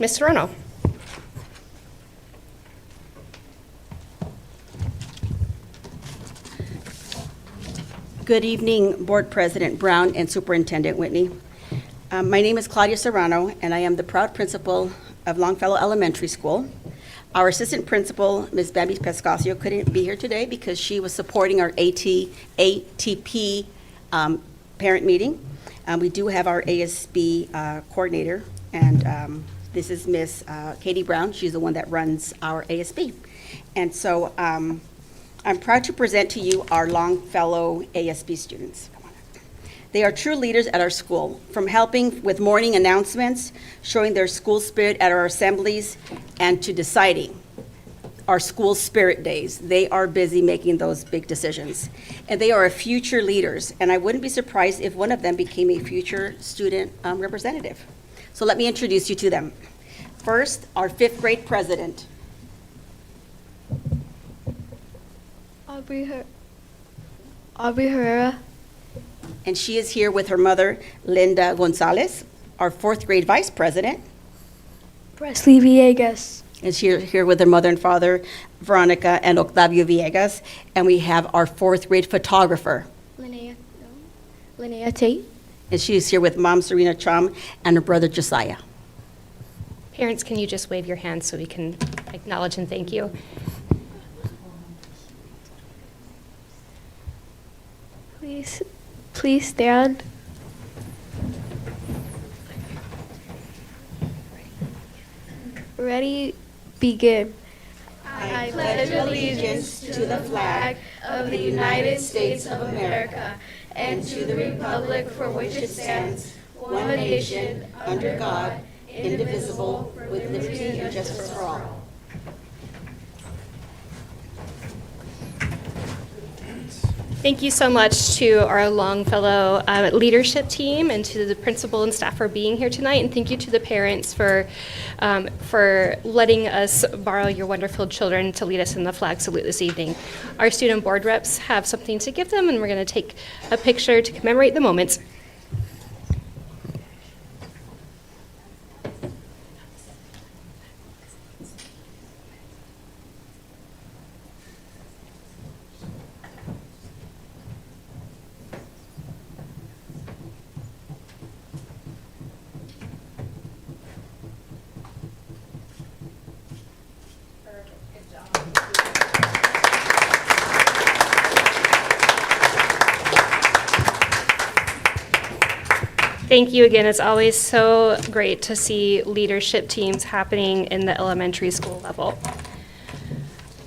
Ms. Serrano. Good evening, Board President Brown and Superintendent Whitney. My name is Claudia Serrano, and I am the proud principal of Longfellow Elementary School. Our assistant principal, Ms. Bambi Pescasio, couldn't be here today because she was supporting our ATP parent meeting. We do have our ASB coordinator, and this is Ms. Katie Brown. She's the one that runs our ASB. And so I'm proud to present to you our Longfellow ASB students. They are true leaders at our school, from helping with morning announcements, showing their school spirit at our assemblies, and to deciding our school spirit days. They are busy making those big decisions. And they are future leaders, and I wouldn't be surprised if one of them became a future student representative. So let me introduce you to them. First, our fifth grade president. Aubrey Herrera. And she is here with her mother, Linda Gonzalez. Our fourth grade vice president. Presley Villegas. Is here with her mother and father, Veronica and Octavio Villegas. And we have our fourth grade photographer. Linnea Tate. And she is here with mom, Serena Chum, and her brother, Josiah. Parents, can you just wave your hands so we can acknowledge and thank you? Please stand. Ready, begin. I pledge allegiance to the flag of the United States of America and to the republic for which it stands, one nation, under God, indivisible, with liberty and justice for all. Thank you so much to our Longfellow leadership team and to the principal and staff for being here tonight. And thank you to the parents for letting us borrow your wonderful children to lead us in the flag salute this evening. Our student board reps have something to give them, and we're going to take a picture to commemorate the moment. Thank you again. It's always so great to see leadership teams happening in the elementary school level.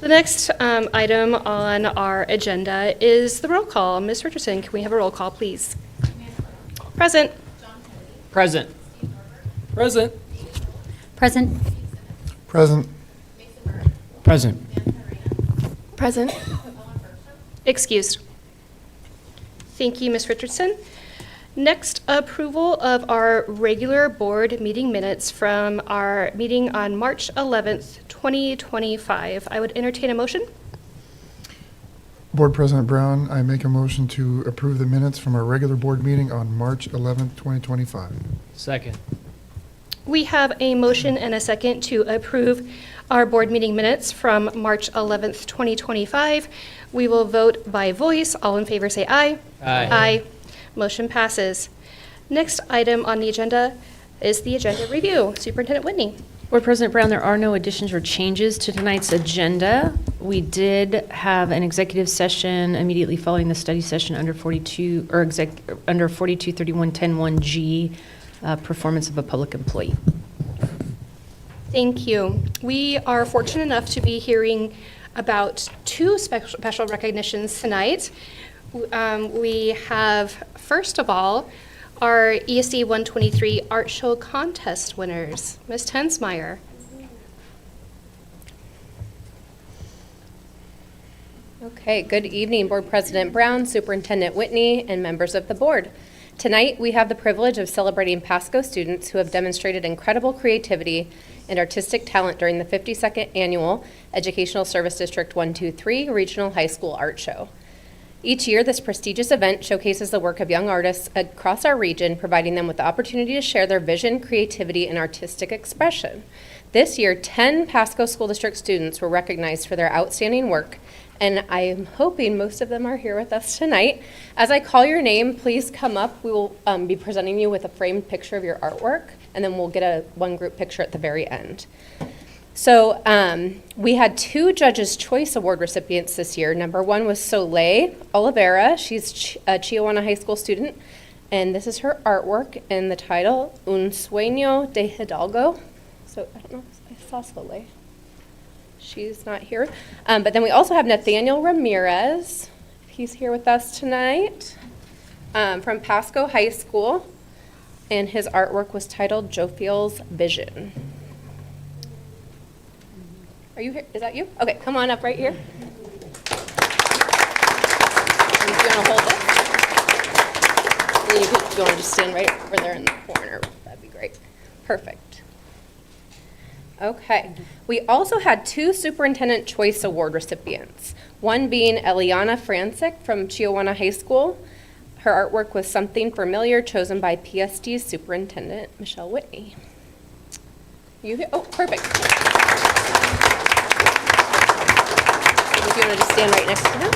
The next item on our agenda is the roll call. Ms. Richardson, can we have a roll call, please? Present. Present. Present. Present. Present. Present. Present. Excused. Thank you, Ms. Richardson. Next, approval of our regular board meeting minutes from our meeting on March 11th, 2025. I would entertain a motion. Board President Brown, I make a motion to approve the minutes from our regular board meeting on March 11th, 2025. Second. We have a motion and a second to approve our board meeting minutes from March 11th, 2025. We will vote by voice. All in favor say aye. Aye. Aye. Motion passes. Next item on the agenda is the agenda review. Superintendent Whitney. Board President Brown, there are no additions or changes to tonight's agenda. We did have an executive session immediately following the study session under 42 or under 4231.10.1G, performance of a public employee. Thank you. We are fortunate enough to be hearing about two special recognitions tonight. We have, first of all, our ESC 123 Art Show Contest winners. Ms. Tensmeyer. Okay, good evening, Board President Brown, Superintendent Whitney, and members of the board. Tonight, we have the privilege of celebrating Pasco students who have demonstrated incredible creativity and artistic talent during the 52nd Annual Educational Service District 123 Regional High School Art Show. Each year, this prestigious event showcases the work of young artists across our region, providing them with the opportunity to share their vision, creativity, and artistic expression. This year, 10 Pasco School District students were recognized for their outstanding work, and I am hoping most of them are here with us tonight. As I call your name, please come up. We will be presenting you with a framed picture of your artwork, and then we'll get a one group picture at the very end. So we had 2 Judges' Choice Award recipients this year. Number 1 was Soleil Oliveira. She's a Chiawana High School student, and this is her artwork and the title, Un Sueño de Hidalgo. So I don't know if I saw Soleil. She's not here. But then we also have Nathaniel Ramirez. He's here with us tonight from Pasco High School, and his artwork was titled Jophiel's Vision. Are you here? Is that you? Okay, come on up right here. And if you want to hold it, and you want to just stand right over there in the corner. That'd be great. Perfect. Okay. We also had 2 Superintendent Choice Award recipients, one being Eliana Francic from Chiawana High School. Her artwork was Something Familiar, chosen by PSD's Superintendent, Michelle Whitney. You here? Oh, perfect. If you want to just stand right next to him.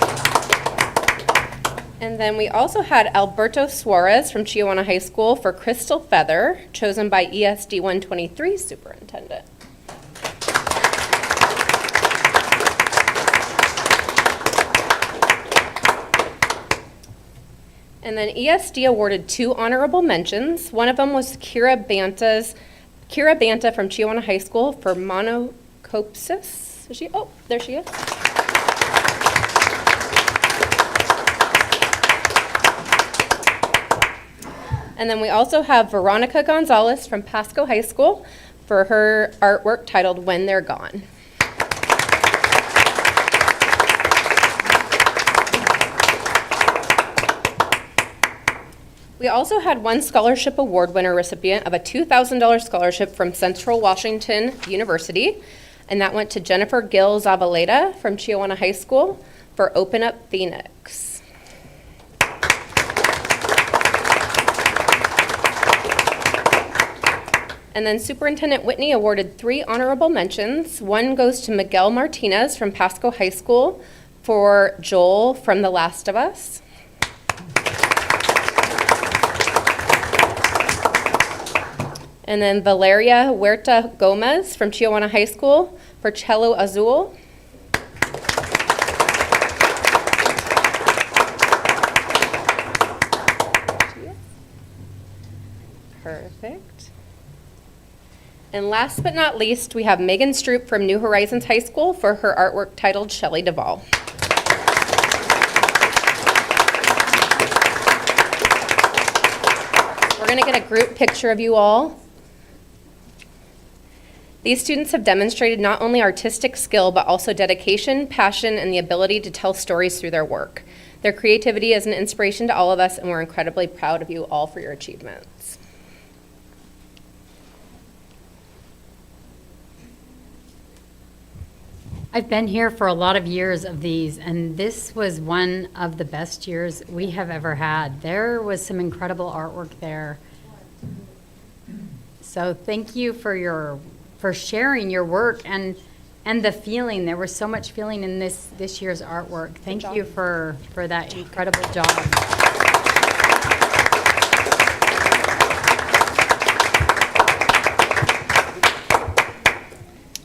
And then we also had Alberto Suarez from Chiawana High School for Crystal Feather, chosen by ESD 123 Superintendent. And then ESD awarded 2 honorable mentions. One of them was Kira Banta from Chiawana High School for monocopsis. Is she? Oh, there she is. And then we also have Veronica Gonzalez from Pasco High School for her artwork titled When They're Gone. We also had one scholarship award winner recipient of a $2,000 scholarship from Central Washington University, and that went to Jennifer Gill Zavaleta from Chiawana High School for Open Up Phoenix. And then Superintendent Whitney awarded 3 honorable mentions. One goes to Miguel Martinez from Pasco High School for Joel from The Last of Us. And then Valeria Huerta Gomez from Chiawana High School for Cello Azul. Perfect. And last but not least, we have Megan Stroop from New Horizons High School for her artwork titled Shelley Duvall. We're going to get a group picture of you all. These students have demonstrated not only artistic skill, but also dedication, passion, and the ability to tell stories through their work. Their creativity is an inspiration to all of us, and we're incredibly proud of you all for your achievements. I've been here for a lot of years of these, and this was one of the best years we have ever had. There was some incredible artwork there. So thank you for sharing your work and the feeling. There was so much feeling in this year's artwork. Thank you for that incredible job.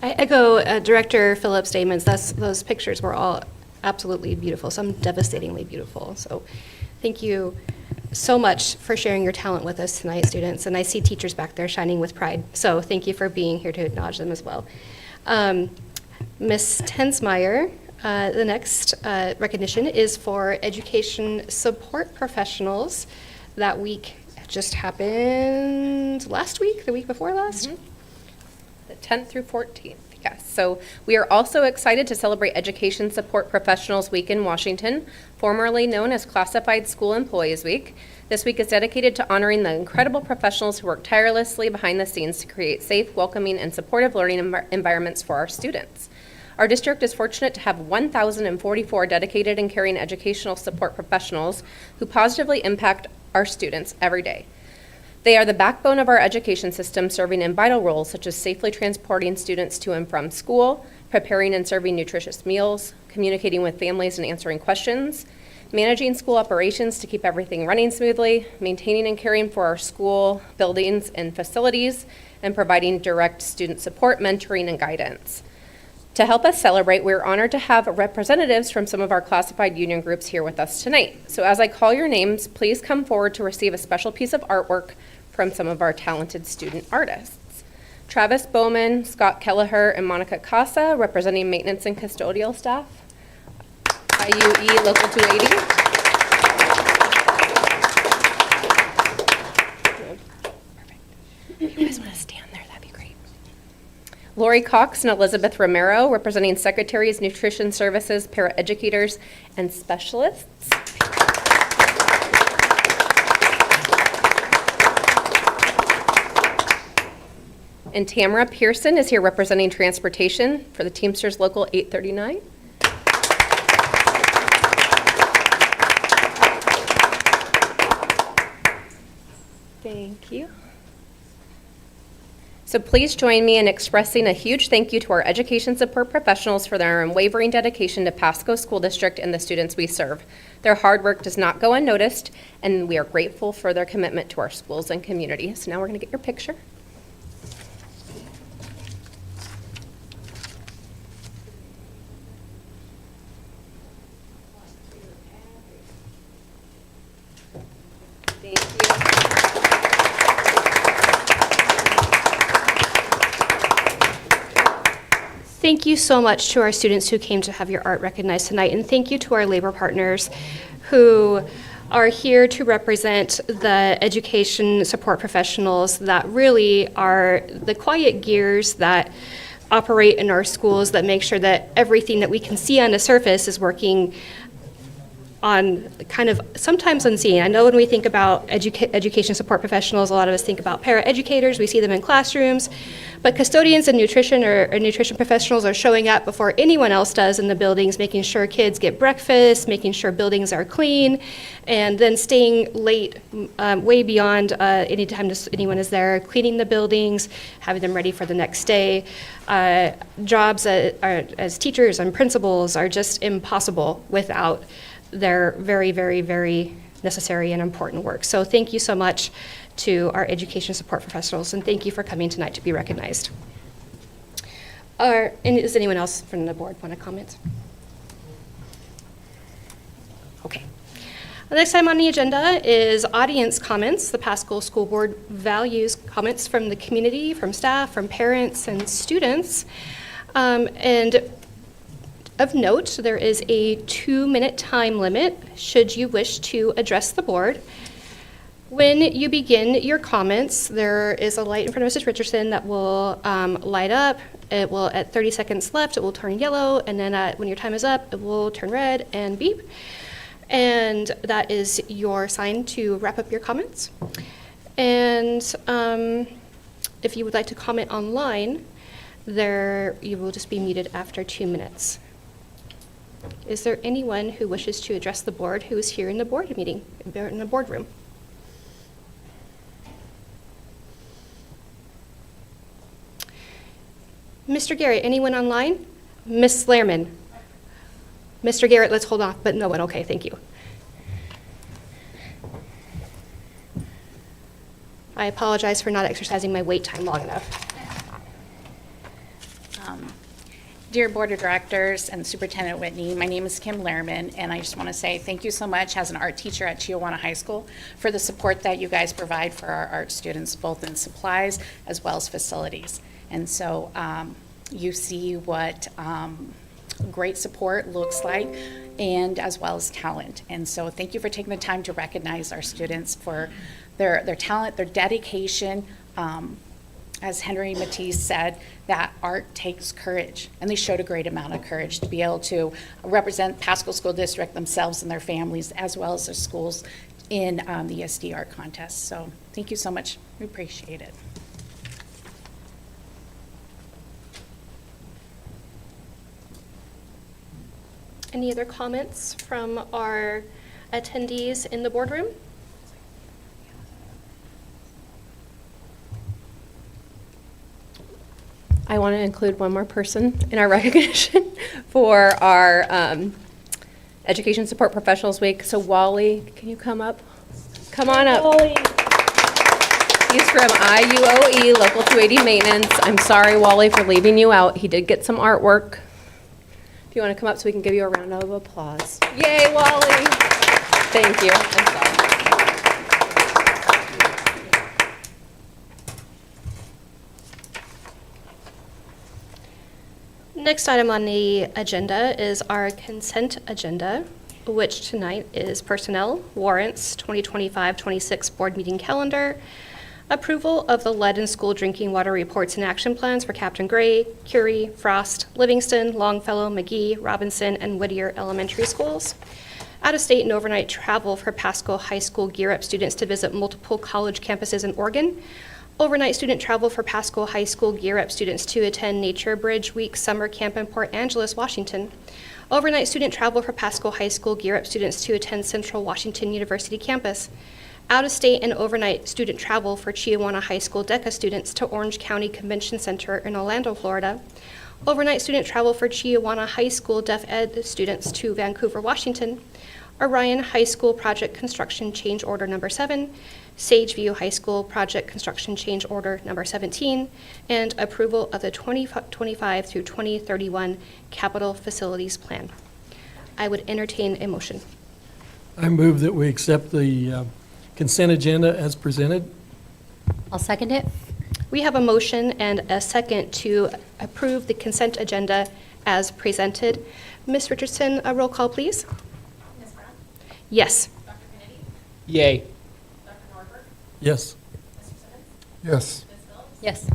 I echo Director Phillips' statements. Those pictures were all absolutely beautiful, some devastatingly beautiful. So thank you so much for sharing your talent with us tonight, students. And I see teachers back there shining with pride. So thank you for being here to acknowledge them as well. Ms. Tensmeyer, the next recognition is for education support professionals. That week just happened last week, the week before last? Mm-hmm. The 10th through 14th, yes. So we are also excited to celebrate Education Support Professionals Week in Washington, formerly known as Classified School Employees Week. This week is dedicated to honoring the incredible professionals who work tirelessly behind the scenes to create safe, welcoming, and supportive learning environments for our students. Our district is fortunate to have 1,044 dedicated and caring educational support professionals who positively impact our students every day. They are the backbone of our education system, serving in vital roles such as safely transporting students to and from school, preparing and serving nutritious meals, communicating with families and answering questions, managing school operations to keep everything running smoothly, maintaining and caring for our school buildings and facilities, and providing direct student support, mentoring, and guidance. To help us celebrate, we're honored to have representatives from some of our classified union groups here with us tonight. So as I call your names, please come forward to receive a special piece of artwork from some of our talented student artists. Travis Bowman, Scott Kelleher, and Monica Casa, representing maintenance and custodial staff. IUE Local 280. If you guys want to stand there, that'd be great. Lori Cox and Elizabeth Romero, representing secretaries, nutrition services, paraeducators, and specialists. And Tamara Pearson is here representing transportation for the Teamsters Local 839. Thank you. So please join me in expressing a huge thank you to our education support professionals for their unwavering dedication to Pasco School District and the students we serve. Their hard work does not go unnoticed, and we are grateful for their commitment to our schools and community. So now we're going to get your picture. Thank you. Thank you so much to our students who came to have your art recognized tonight, and thank you to our labor partners who are here to represent the education support professionals that really are the quiet gears that operate in our schools, that make sure that everything that we can see on the surface is working on kind of sometimes unseen. I know when we think about education support professionals, a lot of us think about paraeducators, we see them in classrooms, but custodians and nutrition or nutrition professionals are showing up before anyone else does in the buildings, making sure kids get breakfast, making sure buildings are clean, and then staying late way beyond any time anyone is there, cleaning the buildings, having them ready for the next day. Jobs as teachers and principals are just impossible without their very, very, very necessary and important work. So thank you so much to our education support professionals, and thank you for coming tonight to be recognized. And does anyone else from the board want to comment? Okay. The next item on the agenda is audience comments, the Pasco School Board values comments from the community, from staff, from parents, and students. And of note, there is a 2-minute time limit should you wish to address the board. When you begin your comments, there is a light in front of Mrs. Richardson that will light up. It will, at 30 seconds left, it will turn yellow, and then when your time is up, it will turn red and beep. And that is your sign to wrap up your comments. And if you would like to comment online, you will just be muted after 2 minutes. Is there anyone who wishes to address the board who is here in the board meeting, in the boardroom? Mr. Garrett, anyone online? Ms. Slarman? Mr. Garrett, let's hold off, but no one, okay, thank you. I apologize for not exercising my wait time long enough. Dear Board of Directors and Superintendent Whitney, my name is Kim Lehrman, and I just want to say thank you so much as an art teacher at Chiawana High School for the support that you guys provide for our art students, both in supplies as well as facilities. And so you see what great support looks like, and as well as talent. And so thank you for taking the time to recognize our students for their talent, their dedication. As Henry Matisse said, that art takes courage, and they showed a great amount of courage to be able to represent Pasco School District themselves and their families, as well as their schools in the ESD art contest. So thank you so much. We appreciate it. Any other comments from our attendees in the boardroom? I want to include one more person in our recognition for our Education Support Professionals Week. So Wally, can you come up? Come on up. He's from IUOE, Local 280 Maintenance. I'm sorry, Wally, for leaving you out. He did get some artwork. If you want to come up so we can give you a round of applause. Yay, Wally. Thank you. I'm sorry. Next item on the agenda is our consent agenda, which tonight is personnel, warrants, 2025-26 board meeting calendar, approval of the lead and school drinking water reports and action plans for Captain Gray, Curie, Frost, Livingston, Longfellow, McGee, Robinson, and Whittier elementary schools. Out-of-state and overnight travel for Pasco High School Gear Up students to visit multiple college campuses in Oregon. Overnight student travel for Pasco High School Gear Up students to attend Nature Bridge Week summer camp in Port Angeles, Washington. Overnight student travel for Pasco High School Gear Up students to attend Central Washington University campus. Out-of-state and overnight student travel for Chiawana High School DECA students to Orange County Convention Center in Orlando, Florida. Overnight student travel for Chiawana High School Deaf Ed students to Vancouver, Washington. Orion High School Project Construction Change Order Number 7. Sageview High School Project Construction Change Order Number 17, and approval of the 2025 through 2031 Capital Facilities Plan. I would entertain a motion. I move that we accept the consent agenda as presented. I'll second it. We have a motion and a second to approve the consent agenda as presented. Ms. Richardson, a roll call, please. Ms. Brown? Yes. Dr. Kennedy? Yay. Dr. Norberg? Yes. Mr. Simmons? Yes. Ms. Phillips? Yes.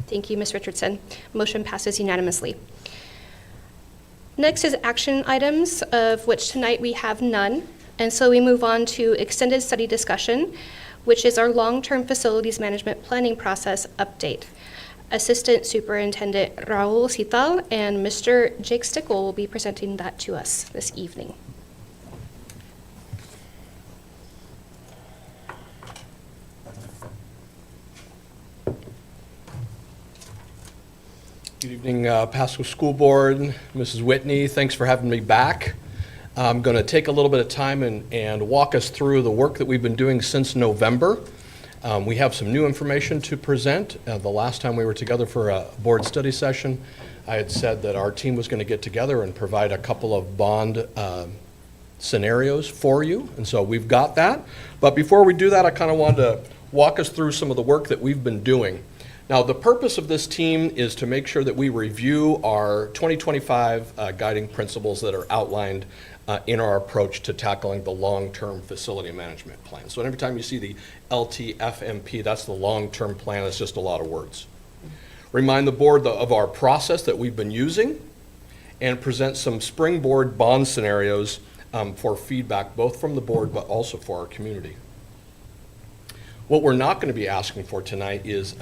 Thank you, Ms. Richardson. Motion passes unanimously. Next is action items, of which tonight we have none. And so we move on to extended study discussion, which is our long-term facilities management planning process update. Assistant Superintendent Raul Cital and Mr. Jake Stickle will be presenting that to us this evening. Good evening, Pasco School Board, Mrs. Whitney. Thanks for having me back. I'm going to take a little bit of time and walk us through the work that we've been doing since November. We have some new information to present. The last time we were together for a board study session, I had said that our team was going to get together and provide a couple of bond scenarios for you, and so we've got that. But before we do that, I kind of wanted to walk us through some of the work that we've been doing. Now, the purpose of this team is to make sure that we review our 2025 guiding principles that are outlined in our approach to tackling the long-term facility management plan. So every time you see the LTFMP, that's the long-term plan. It's just a lot of words. Remind the board of our process that we've been using and present some springboard bond scenarios for feedback, both from the board but also for our community. What we're not going to be asking for tonight is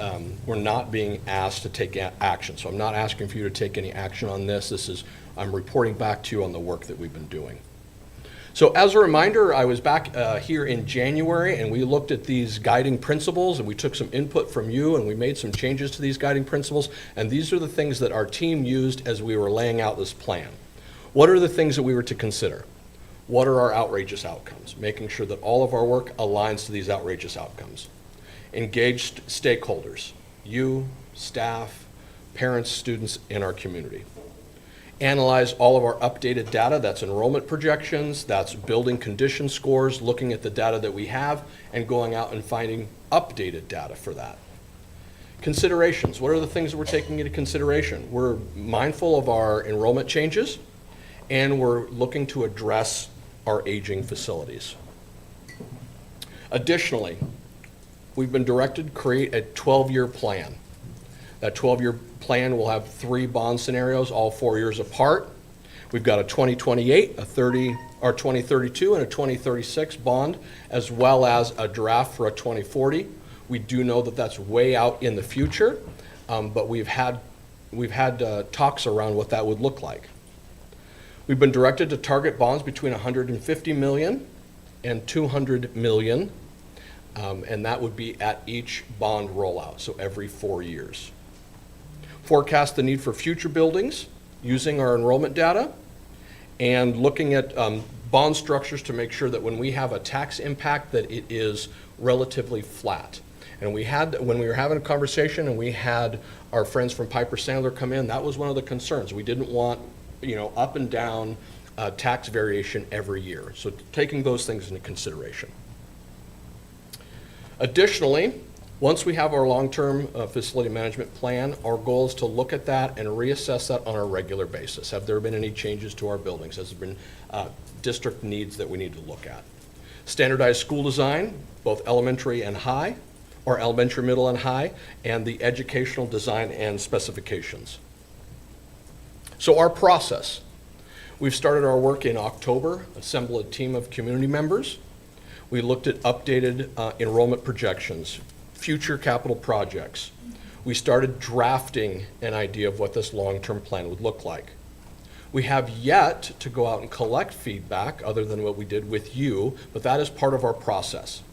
we're not being asked to take action. So I'm not asking for you to take any action on this. I'm reporting back to you on the work that we've been doing. So as a reminder, I was back here in January and we looked at these guiding principles and we took some input from you and we made some changes to these guiding principles, and these are the things that our team used as we were laying out this plan. What are the things that we were to consider? What are our outrageous outcomes? Making sure that all of our work aligns to these outrageous outcomes. Engaged stakeholders, you, staff, parents, students in our community. Analyze all of our updated data, that's enrollment projections, that's building condition scores, looking at the data that we have and going out and finding updated data for that. Considerations, what are the things that we're taking into consideration? We're mindful of our enrollment changes and we're looking to address our aging facilities. Additionally, we've been directed to create a 12-year plan. That 12-year plan will have 3 bond scenarios, all 4 years apart. We've got a 2028, a 2032, and a 2036 bond, as well as a draft for a 2040. We do know that that's way out in the future, but we've had talks around what that would look like. We've been directed to target bonds between $150 million and $200 million, and that would be at each bond rollout, so every 4 years. Forecast the need for future buildings using our enrollment data, and looking at bond structures to make sure that when we have a tax impact, that it is relatively flat. And when we were having a conversation and we had our friends from Piper Sandler come in, that was one of the concerns. We didn't want, up and down tax variation every year. So taking those things into consideration. Additionally, once we have our long-term facility management plan, our goal is to look at that and reassess that on a regular basis. Have there been any changes to our buildings? Has there been district needs that we need to look at? Standardized school design, both elementary and high, or elementary, middle, and high, and the educational design and specifications. So our process. We've started our work in October, assembled a team of community members. We looked at updated enrollment projections, future capital projects. We started drafting an idea of what this long-term plan would look like. We have yet to go out and collect feedback other than what we did with you, but that is part of our process.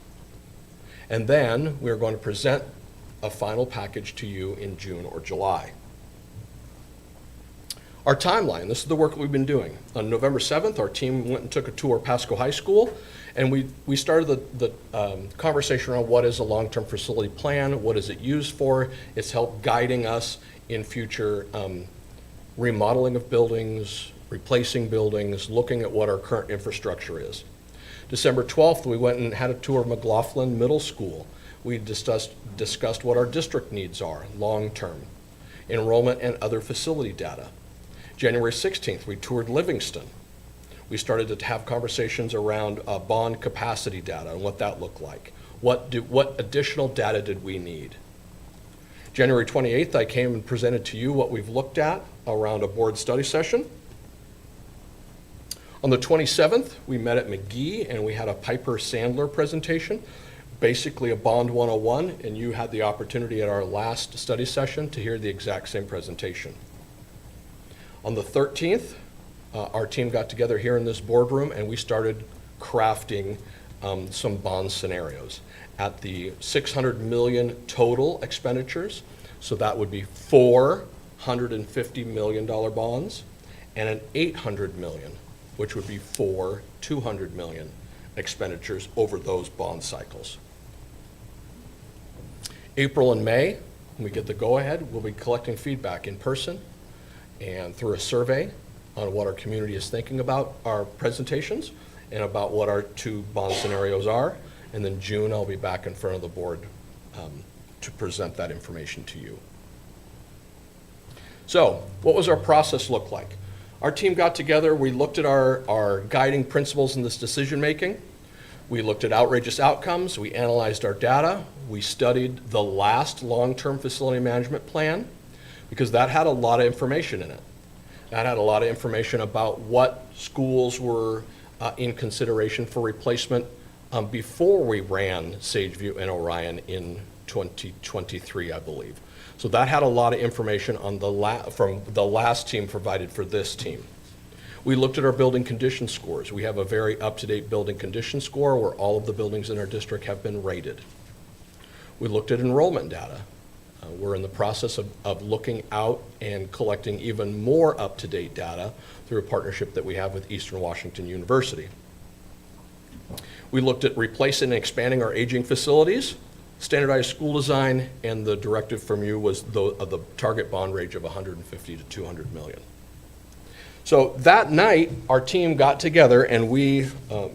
And then we're going to present a final package to you in June or July. Our timeline, this is the work we've been doing. On November 7th, our team went and took a tour of Pasco High School, and we started the conversation around what is a long-term facility plan, what is it used for. It's helped guiding us in future remodeling of buildings, replacing buildings, looking at what our current infrastructure is. December 12th, we went and had a tour of McLaughlin Middle School. We discussed what our district needs are, long-term, enrollment and other facility data. January 16th, we toured Livingston. We started to have conversations around bond capacity data and what that looked like. What additional data did we need? January 28th, I came and presented to you what we've looked at around a board study session. On the 27th, we met at McGee and we had a Piper Sandler presentation, basically a Bond 101, and you had the opportunity at our last study session to hear the exact same presentation. On the 13th, our team got together here in this boardroom and we started crafting some bond scenarios at the $600 million total expenditures. So that would be 4 $150 million bonds and an $800 million, which would be 4 $200 million expenditures over those bond cycles. April and May, when we get the go-ahead, we'll be collecting feedback in person and through a survey on what our community is thinking about our presentations and about what our 2 bond scenarios are. And then June, I'll be back in front of the board to present that information to you. So, what was our process look like? Our team got together, we looked at our guiding principles in this decision making. We looked at outrageous outcomes, we analyzed our data, we studied the last long-term facility management plan, because that had a lot of information in it. That had a lot of information about what schools were in consideration for replacement before we ran Sageview and Orion in 2023, I believe. So that had a lot of information on from the last team provided for this team. We looked at our building condition scores. We have a very up-to-date building condition score where all of the buildings in our district have been rated. We looked at enrollment data. We're in the process of looking out and collecting even more up-to-date data through a partnership that we have with Eastern Washington University. We looked at replacing and expanding our aging facilities, standardized school design, and the directive from you was the target bond range of 150 to 200 million. So that night, our team got together and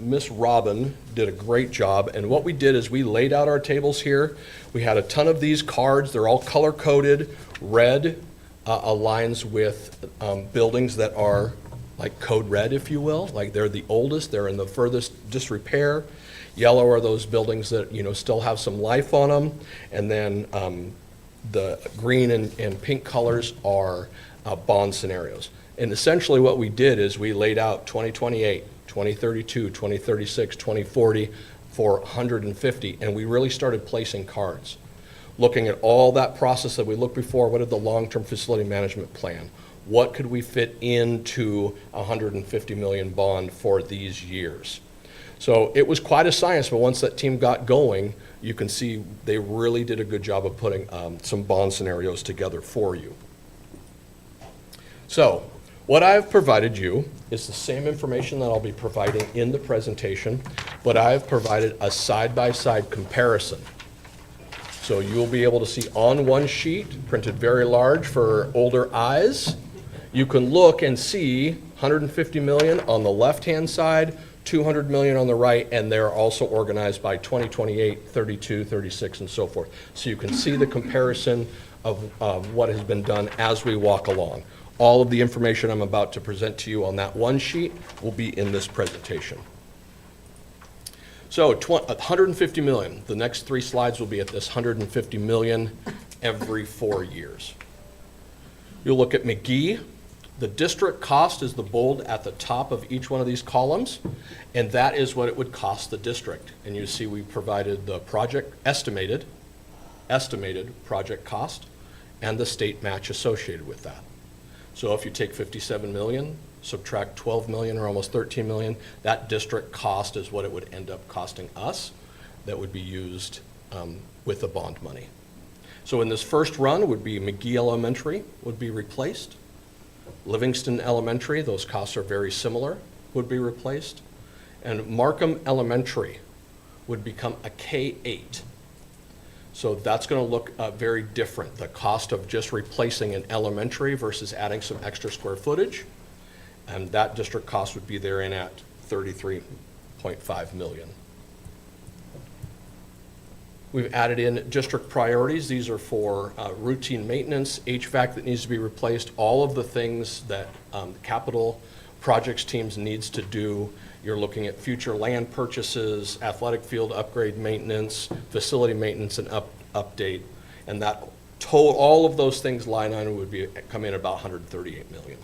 Miss Robin did a great job. And what we did is we laid out our tables here. We had a ton of these cards. They're all color-coded. Red aligns with buildings that are like code red, if you will. Like they're the oldest, they're in the furthest disrepair. Yellow are those buildings that still have some life on them. And then the green and pink colors are bond scenarios. And essentially what we did is we laid out 2028, 2032, 2036, 2040 for 150, and we really started placing cards. Looking at all that process that we looked before, what did the long-term facility management plan? what could we fit into a $150 million bond for these years. So it was quite a science, but once that team got going, you can see they really did a good job of putting some bond scenarios together for you. So what I've provided you is the same information that I'll be providing in the presentation, but I've provided a side-by-side comparison. So you'll be able to see on one sheet, printed very large for older eyes, you can look and see 150 million on the left-hand side, 200 million on the right, and they're also organized by 2028, 32, 36, and so forth. So you can see the comparison of what has been done as we walk along. All of the information I'm about to present to you on that one sheet will be in this presentation. So 150 million, the next 3 slides will be at this 150 million every 4 years. You'll look at McGee. The district cost is the bold at the top of each one of these columns, and that is what it would cost the district. And you see we provided the project estimated project cost and the state match associated with that. So if you take 57 million, subtract 12 million or almost 13 million, that district cost is what it would end up costing us that would be used with the bond money. So in this first run would be McGee Elementary would be replaced. Livingston Elementary, those costs are very similar, would be replaced. And Markham Elementary would become a K-8. So that's going to look very different. The cost of just replacing an elementary versus adding some extra square footage. And that district cost would be therein at $33.5 million. We've added in district priorities. These are for routine maintenance, HVAC that needs to be replaced, all of the things that capital projects teams needs to do. You're looking at future land purchases, athletic field upgrade maintenance, facility maintenance and update, and that total, all of those things line item would be come in about 138 million.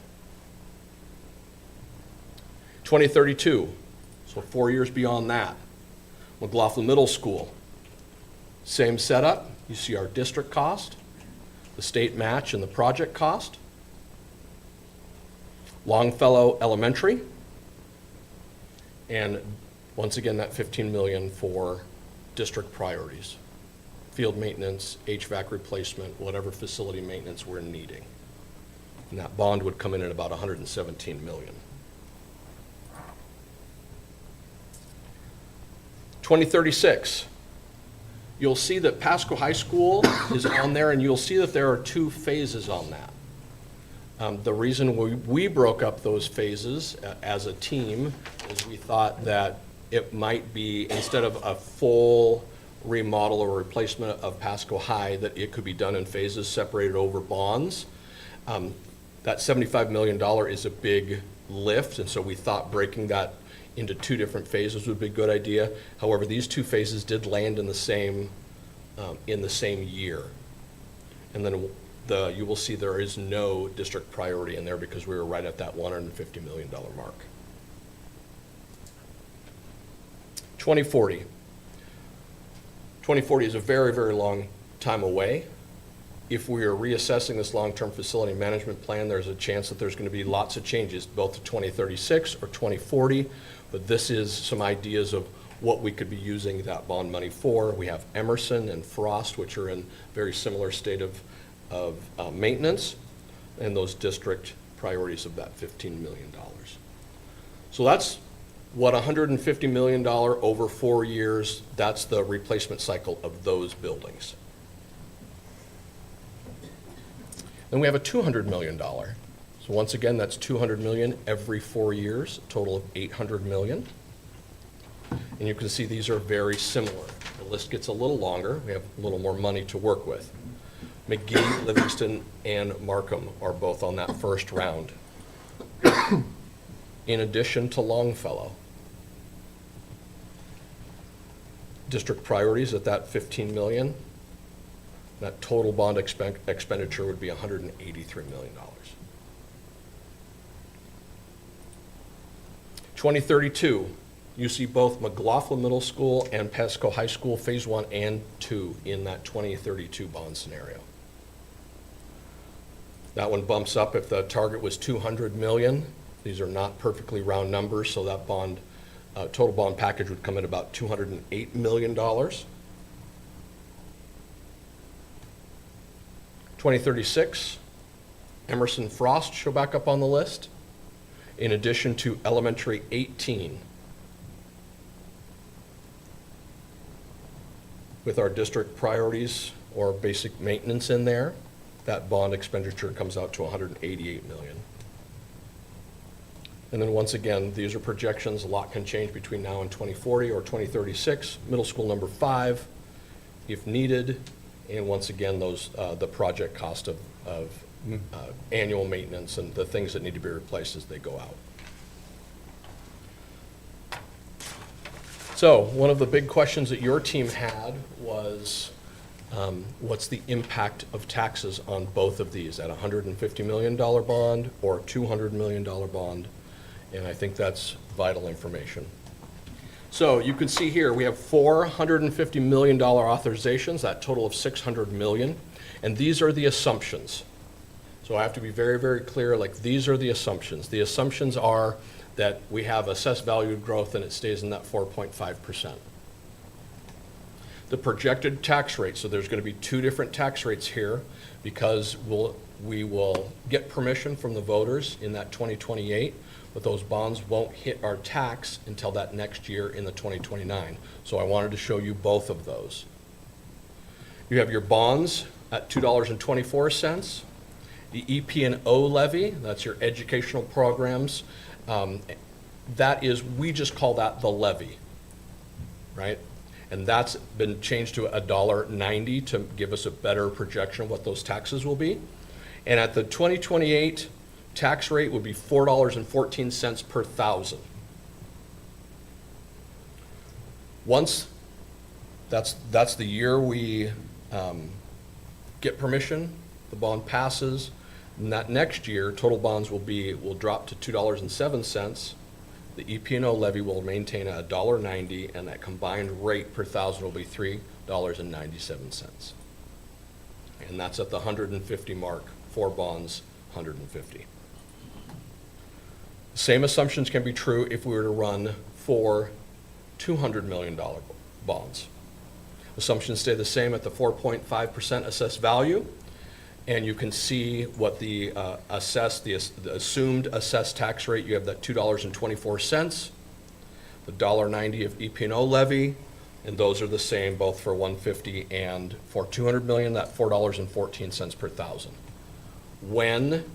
2032, so 4 years beyond that. McLaughlin Middle School, same setup. You see our district cost, the state match, and the project cost. Longfellow Elementary, and once again that 15 million for district priorities, field maintenance, HVAC replacement, whatever facility maintenance we're needing. And that bond would come in at about 117 million. 2036. You'll see that Pasco High School is on there, and you'll see that there are 2 phases on that. The reason we broke up those phases as a team is we thought that it might be, instead of a full remodel or replacement of Pasco High, that it could be done in phases separated over bonds. That $75 million is a big lift, and so we thought breaking that into 2 different phases would be a good idea. However, these 2 phases did land in the same year. And then you will see there is no district priority in there because we were right at that $150 million mark. 2040. 2040 is a very, very long time away. If we are reassessing this long-term facility management plan, there's a chance that there's going to be lots of changes, both to 2036 or 2040. But this is some ideas of what we could be using that bond money for. We have Emerson and Frost, which are in very similar state of maintenance, and those district priorities of that $15 million. So that's what $150 million over 4 years, that's the replacement cycle of those buildings. Then we have a $200 million. So once again, that's $200 million every 4 years, a total of $800 million. And you can see these are very similar. The list gets a little longer. We have a little more money to work with. McGee, Livingston, and Markham are both on that first round. In addition to Longfellow. District priorities at that $15 million. That total bond expenditure would be $183 million. 2032, you see both McLaughlin Middle School and Pasco High School Phase 1 and 2 in that 2032 bond scenario. That one bumps up if the target was 200 million. These are not perfectly round numbers, so that bond, total bond package would come in about $208 million. 2036, Emerson Frost show back up on the list, in addition to Elementary 18. With our district priorities or basic maintenance in there, that bond expenditure comes out to $188 million. And then once again, these are projections. A lot can change between now and 2040 or 2036. Middle school number 5, if needed. And once again, those the project cost of annual maintenance and the things that need to be replaced as they go out. So one of the big questions that your team had was, what's the impact of taxes on both of these, at a $150 million bond or a $200 million bond? And I think that's vital information. So you can see here, we have $450 million authorizations, that total of $600 million. And these are the assumptions. So I have to be very, very clear, like these are the assumptions. The assumptions are that we have assessed value growth and it stays in that 4.5%. The projected tax rate, so there's going to be 2 different tax rates here because we will get permission from the voters in that 2028, but those bonds won't hit our tax until that next year in the 2029. So I wanted to show you both of those. You have your bonds at $2.24. The EP&O levy, that's your educational programs, that is, we just call that the levy, right? And that's been changed to $1.90 to give us a better projection of what those taxes will be. And at the 2028 tax rate would be $4.14 per thousand. Once that's the year we get permission, the bond passes, and that next year total bonds will drop to $2.07. The EP&O levy will maintain at $1.90, and that combined rate per thousand will be $3.97. And that's at the 150 mark, 4 bonds, 150. Same assumptions can be true if we were to run 4 $200 million bonds. Assumptions stay the same at the 4.5% assessed value, and you can see what the assumed assessed tax rate. You have that $2.24, the $1.90 of EP&O levy, and those are the same both for 150 and for 200 million, that $4.14 per thousand. When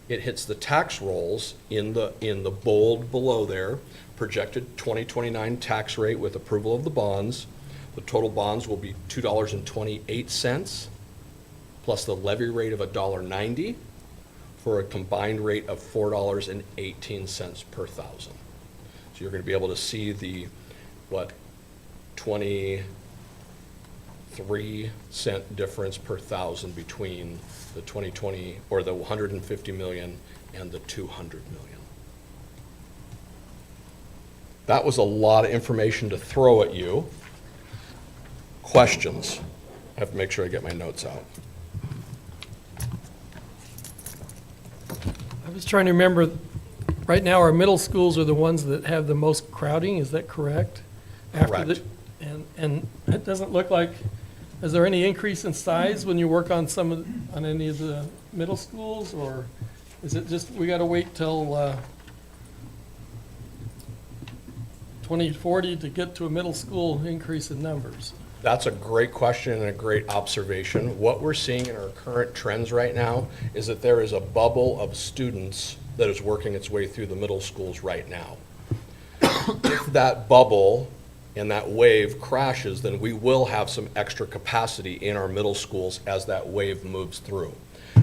it hits the tax rolls in the bold below there, projected 2029 tax rate with approval of the bonds, the total bonds will be $2.28 plus the levy rate of $1.90 for a combined rate of $4.18 per thousand. So you're going to be able to see the 23-cent difference per thousand between the 2020 or the 150 million and the 200 million. That was a lot of information to throw at you. Questions? I have to make sure I get my notes out. I was trying to remember, right now, our middle schools are the ones that have the most crowding, is that correct? Correct. And it doesn't look like, is there any increase in size when you work on on any of the middle schools? Or is it just, we gotta wait till 2040 to get to a middle school increase in numbers? That's a great question and a great observation. What we're seeing in our current trends right now is that there is a bubble of students that is working its way through the middle schools right now. If that bubble and that wave crashes, then we will have some extra capacity in our middle schools as that wave moves through.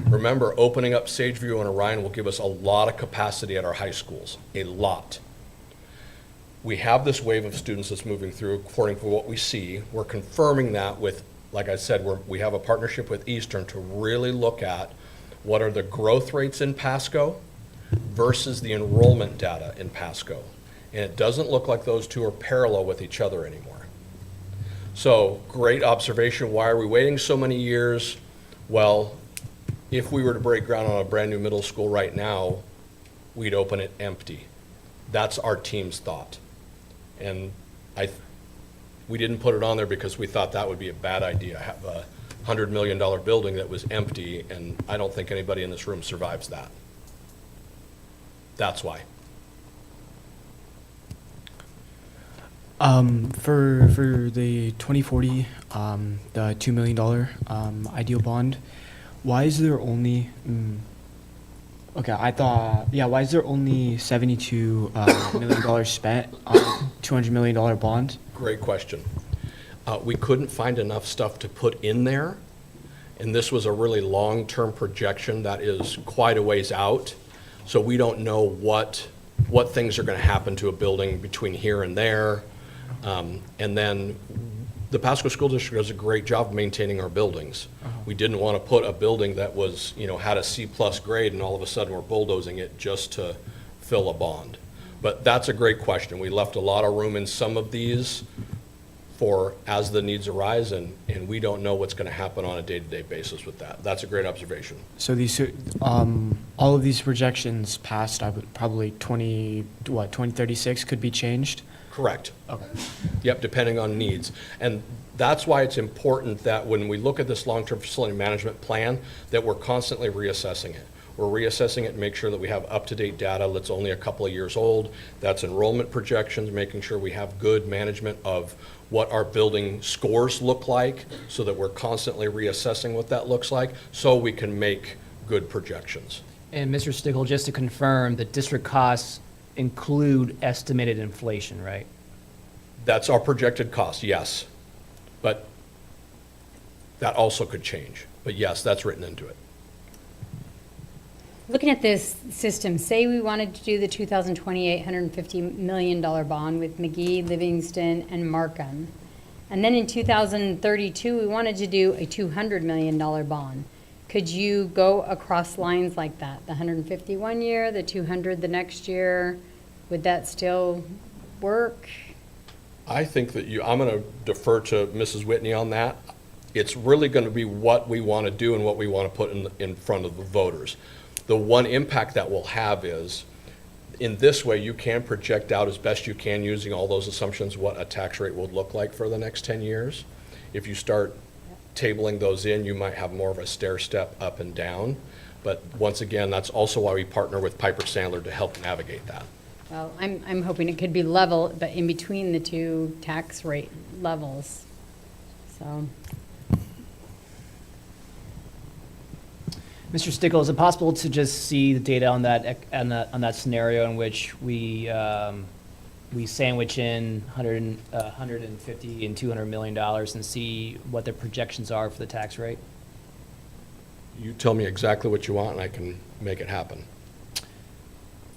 Remember, opening up Sageview and Orion will give us a lot of capacity at our high schools, a lot. We have this wave of students that's moving through according to what we see. We're confirming that with, like I said, we have a partnership with Eastern to really look at what are the growth rates in Pasco versus the enrollment data in Pasco. And it doesn't look like those two are parallel with each other anymore. So great observation. Why are we waiting so many years? Well, If we were to break ground on a brand-new middle school right now, we'd open it empty. That's our team's thought. And we didn't put it on there because we thought that would be a bad idea, have a $100 million building that was empty, and I don't think anybody in this room survives that. That's why. For the 2040, the $2 million ideal bond, why is there only, why is there only $72 million spent on a $200 million bond? Great question. We couldn't find enough stuff to put in there, and this was a really long-term projection that is quite a ways out. So we don't know what things are going to happen to a building between here and there. And then the Pasco School District does a great job of maintaining our buildings. We didn't want to put a building that was, had a C+ grade and all of a sudden we're bulldozing it just to fill a bond. But that's a great question. We left a lot of room in some of these for as the needs arise, and we don't know what's going to happen on a day-to-day basis with that. That's a great observation. So these, all of these projections past, probably 2036 could be changed? Correct. Okay. Yep, depending on needs. And that's why it's important that when we look at this long-term facility management plan, that we're constantly reassessing it. We're reassessing it and make sure that we have up-to-date data that's only a couple of years old. That's enrollment projections, making sure we have good management of what our building scores look like so that we're constantly reassessing what that looks like so we can make good projections. And Mr. Stickle, just to confirm, the district costs include estimated inflation, right? That's our projected cost, yes. But that also could change. But yes, that's written into it. Looking at this system, say we wanted to do the 2028 $150 million bond with McGee, Livingston, and Markham. And then in 2032, we wanted to do a $200 million bond. Could you go across lines like that? The 150 one year, the 200 the next year? Would that still work? I think that I'm going to defer to Mrs. Whitney on that. It's really going to be what we want to do and what we want to put in front of the voters. The one impact that we'll have is, in this way, you can project out as best you can using all those assumptions what a tax rate will look like for the next 10 years. If you start tabling those in, you might have more of a stair step up and down. But once again, that's also why we partner with Piper Sandler to help navigate that. Well, I'm hoping it could be level, but in between the two tax rate levels. So, Mr. Stickle, is it possible to just see the data on that scenario in which we sandwich in 150 and $200 million and see what the projections are for the tax rate? You tell me exactly what you want and I can make it happen.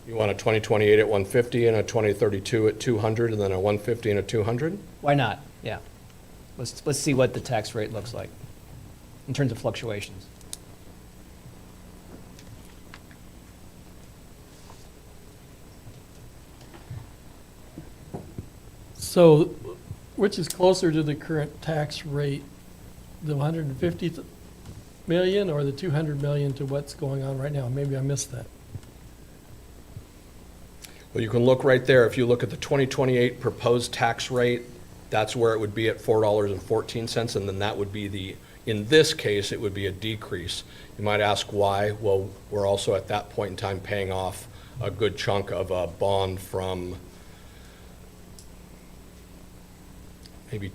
You want a 2028 at 150 and a 2032 at 200 and then a 150 and a 200? Why not? Yeah. Let's see what the tax rate looks like in terms of fluctuations. So, which is closer to the current tax rate, the 150 million or the 200 million to what's going on right now? Maybe I missed that. Well, you can look right there. If you look at the 2028 proposed tax rate, that's where it would be at $4.14, and then that would be in this case, it would be a decrease. You might ask why. Well, we're also at that point in time paying off a good chunk of a bond from maybe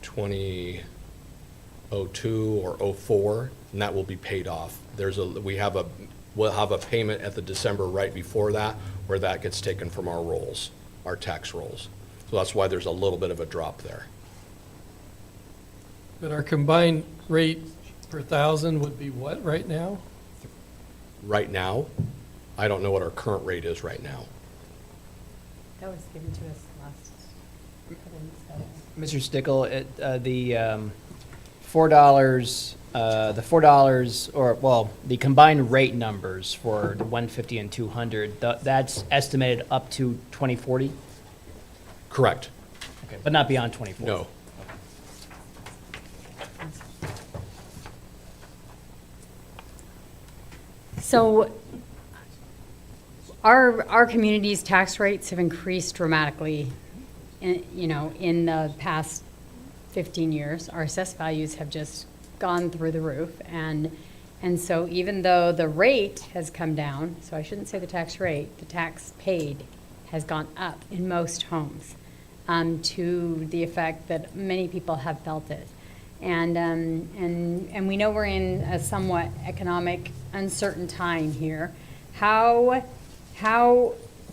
2002 or 04, and that will be paid off. We'll have a payment at the December right before that, where that gets taken from our rolls, our tax rolls. So that's why there's a little bit of a drop there. But our combined rate per thousand would be what right now? Right now, I don't know what our current rate is right now. that was given to us last. Mr. Stickle, the $4, or, well, the combined rate numbers for the 150 and 200, that's estimated up to 2040? Correct. Okay, but not beyond 2040? No. So our community's tax rates have increased dramatically, in the past 15 years. Our assessed values have just gone through the roof. And so even though the rate has come down, so I shouldn't say the tax rate, the tax paid has gone up in most homes, to the effect that many people have felt it. And we know we're in a somewhat economic uncertain time here. How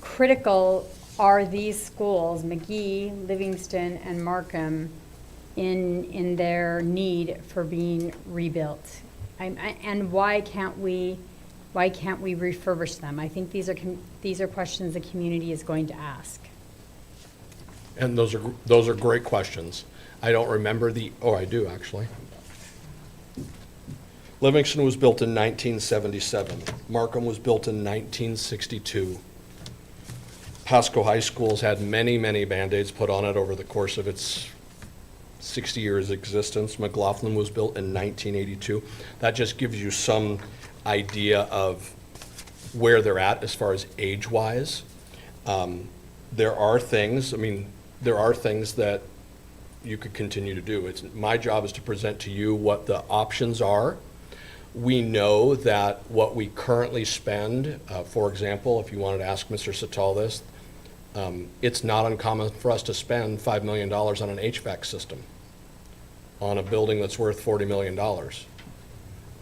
critical are these schools, McGee, Livingston, and Markham, in their need for being rebuilt? And why can't we refurbish them? I think these are questions the community is going to ask. And those are great questions. I don't remember I do actually. Livingston was built in 1977. Markham was built in 1962. Pasco High School's had many, many Band-Aids put on it over the course of its 60 years existence. McLaughlin was built in 1982. That just gives you some idea of where they're at as far as age-wise. There are things that you could continue to do. My job is to present to you what the options are. We know that what we currently spend, for example, if you wanted to ask Mr. Sital this, it's not uncommon for us to spend $5 million on an HVAC system on a building that's worth $40 million.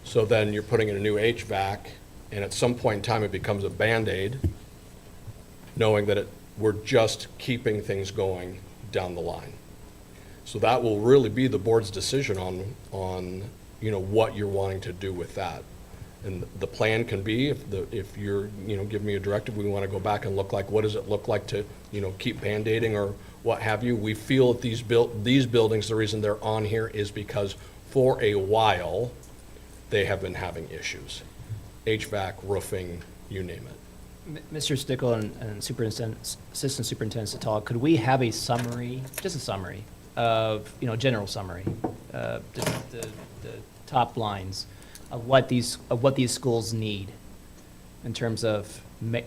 So then you're putting in a new HVAC, and at some point in time it becomes a Band-Aid, knowing that we're just keeping things going down the line. So that will really be the board's decision on what you're wanting to do with that. And the plan can be, if you're giving me a directive, we want to go back and look like, what does it look like to keep Band-Aiding or what have you. We feel that these buildings, the reason they're on here is because for a while they have been having issues. HVAC, roofing, you name it. Mr. Stickle and Assistant Superintendent Sital, could we have a summary, just a summary of, general summary, the top lines of what these schools need in terms of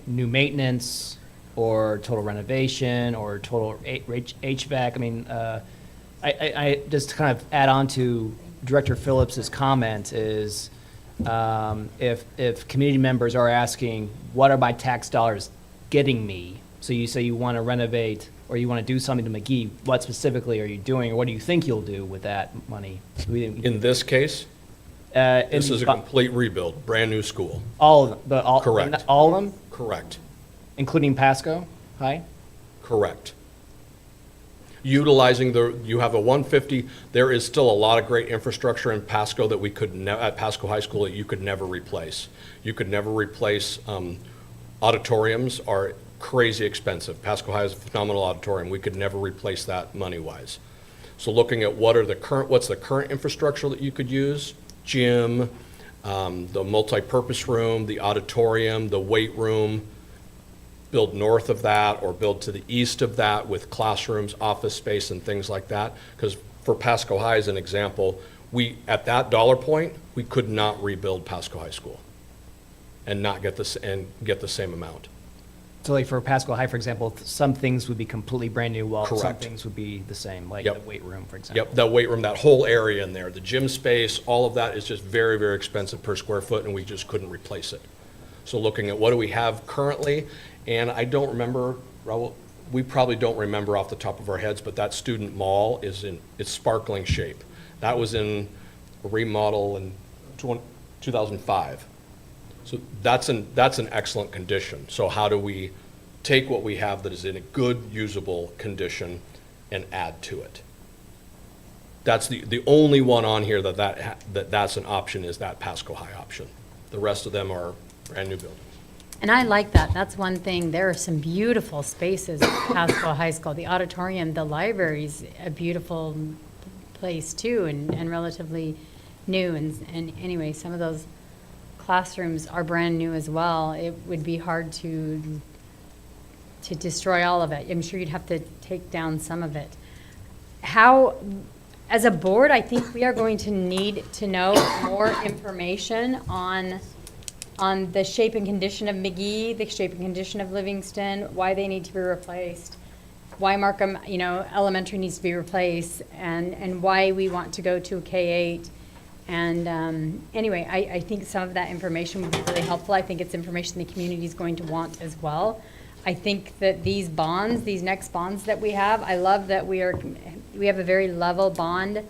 new maintenance or total renovation or total HVAC? I mean, I just to kind of add on to Director Phillips's comment is, if community members are asking, what are my tax dollars getting me? So you say you want to renovate or you want to do something to McGee, what specifically are you doing, or what do you think you'll do with that money? In this case, this is a complete rebuild, brand new school. All of them? Correct. All of them? Correct. Including Pasco High? Correct. Utilizing you have a 150, there is still a lot of great infrastructure in Pasco that we could at Pasco High School that you could never replace. You could never replace, auditoriums are crazy expensive. Pasco High is a phenomenal auditorium. We could never replace that money-wise. So looking at what's the current infrastructure that you could use, gym, the multi-purpose room, the auditorium, the weight room, build north of that or build to the east of that with classrooms, office space, and things like that. Because for Pasco High, as an example, at that dollar point, we could not rebuild Pasco High School and not get the same amount. So like for Pasco High, for example, some things would be completely brand new, while some Correct. things would be the same, like Yep. the weight room, for example. Yep, that weight room, that whole area in there, the gym space, all of that is just very, very expensive per square foot, and we just couldn't replace it. So looking at what do we have currently, and I don't remember, Raul, we probably don't remember off the top of our heads, but that student mall it's sparkling shape. That was in a remodel in 2005. So that's an excellent condition. So how do we take what we have that is in a good, usable condition and add to it? That's the only one on here that's an option, is that Pasco High option. The rest of them are brand new buildings. And I like that. That's one thing. There are some beautiful spaces at Pasco High School. The auditorium, the library's a beautiful place too, and relatively new. And anyway, some of those classrooms are brand new as well. It would be hard to destroy all of it. I'm sure you'd have to take down some of it. As a board, I think we are going to need to know more information on on the shape and condition of McGee, the shape and condition of Livingston, why they need to be replaced, why Markham, Elementary needs to be replaced, and why we want to go to K-8. And anyway, I think some of that information would be really helpful. I think it's information the community is going to want as well. I think that these bonds, these next bonds that we have, I love that we have a very level bond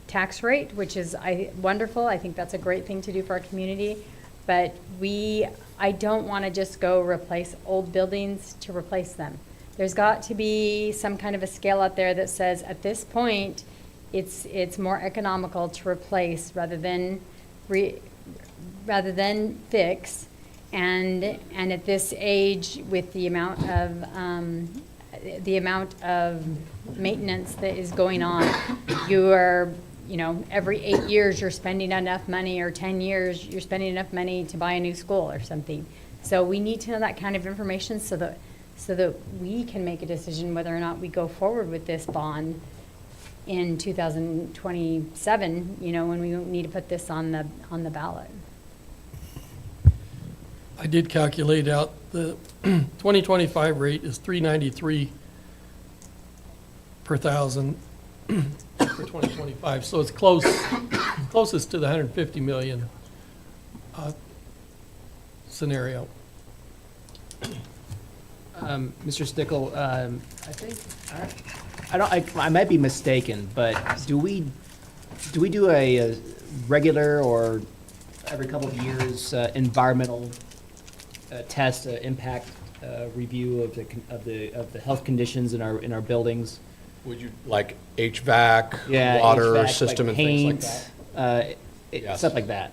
tax rate, which is wonderful. I think that's a great thing to do for our community. But I don't want to just go replace old buildings to replace them. There's got to be some kind of a scale out there that says at this point, it's more economical to replace rather than fix. And at this age, with the amount of maintenance that is going on, you are, every 8 years you're spending enough money, or 10 years you're spending enough money to buy a new school or something. So we need to know that kind of information so that we can make a decision whether or not we go forward with this bond in 2027, when we need to put this on the ballot. I did calculate out the 2025 rate is 393 per thousand for 2025. So it's closest to the 150 million scenario. Mr. Stickle, I think, I might be mistaken, but do we do a regular or every couple of years environmental test impact review of the health conditions in our buildings? Would you, like HVAC, Yeah, water HVAC, system, like and things like paint, that? Yes. stuff like that.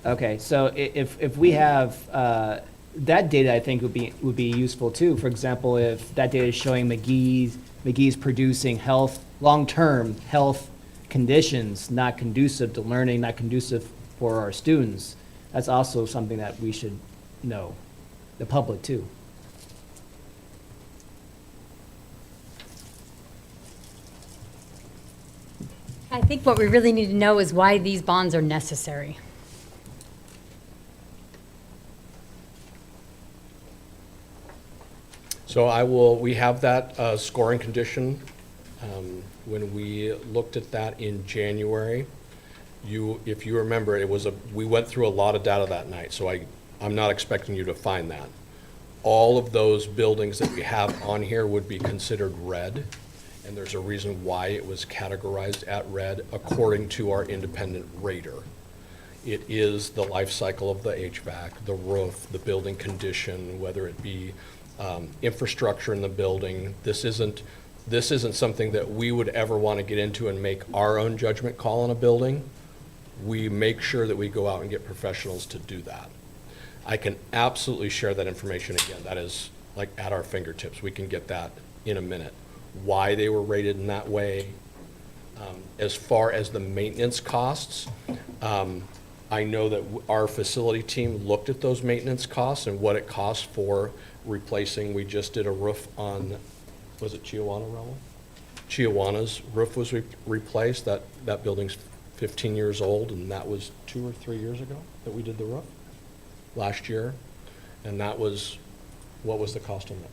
Okay, so if we have that data, I think would be useful too. For example, if that data is showing McGee's producing long-term health conditions not conducive to learning, not conducive for our students, that's also something that we should know, the public too. I think what we really need to know is why these bonds are necessary. So we have that scoring condition. When we looked at that in January, if you remember, we went through a lot of data that night, so I'm not expecting you to find that. All of those buildings that we have on here would be considered red, and there's a reason why it was categorized at red according to our independent rater. It is the life cycle of the HVAC, the roof, the building condition, whether it be infrastructure in the building. This isn't something that we would ever want to get into and make our own judgment call on a building. We make sure that we go out and get professionals to do that. I can absolutely share that information again. That is like at our fingertips. We can get that in a minute. Why they were rated in that way. As far as the maintenance costs, I know that our facility team looked at those maintenance costs and what it costs for replacing. We just did a roof on, was it Chiawana, Raul? Chiawana's roof was replaced. That building's 15 years old, and that was 2 or 3 years ago that we did the roof, last year. And that was, what was the cost on that?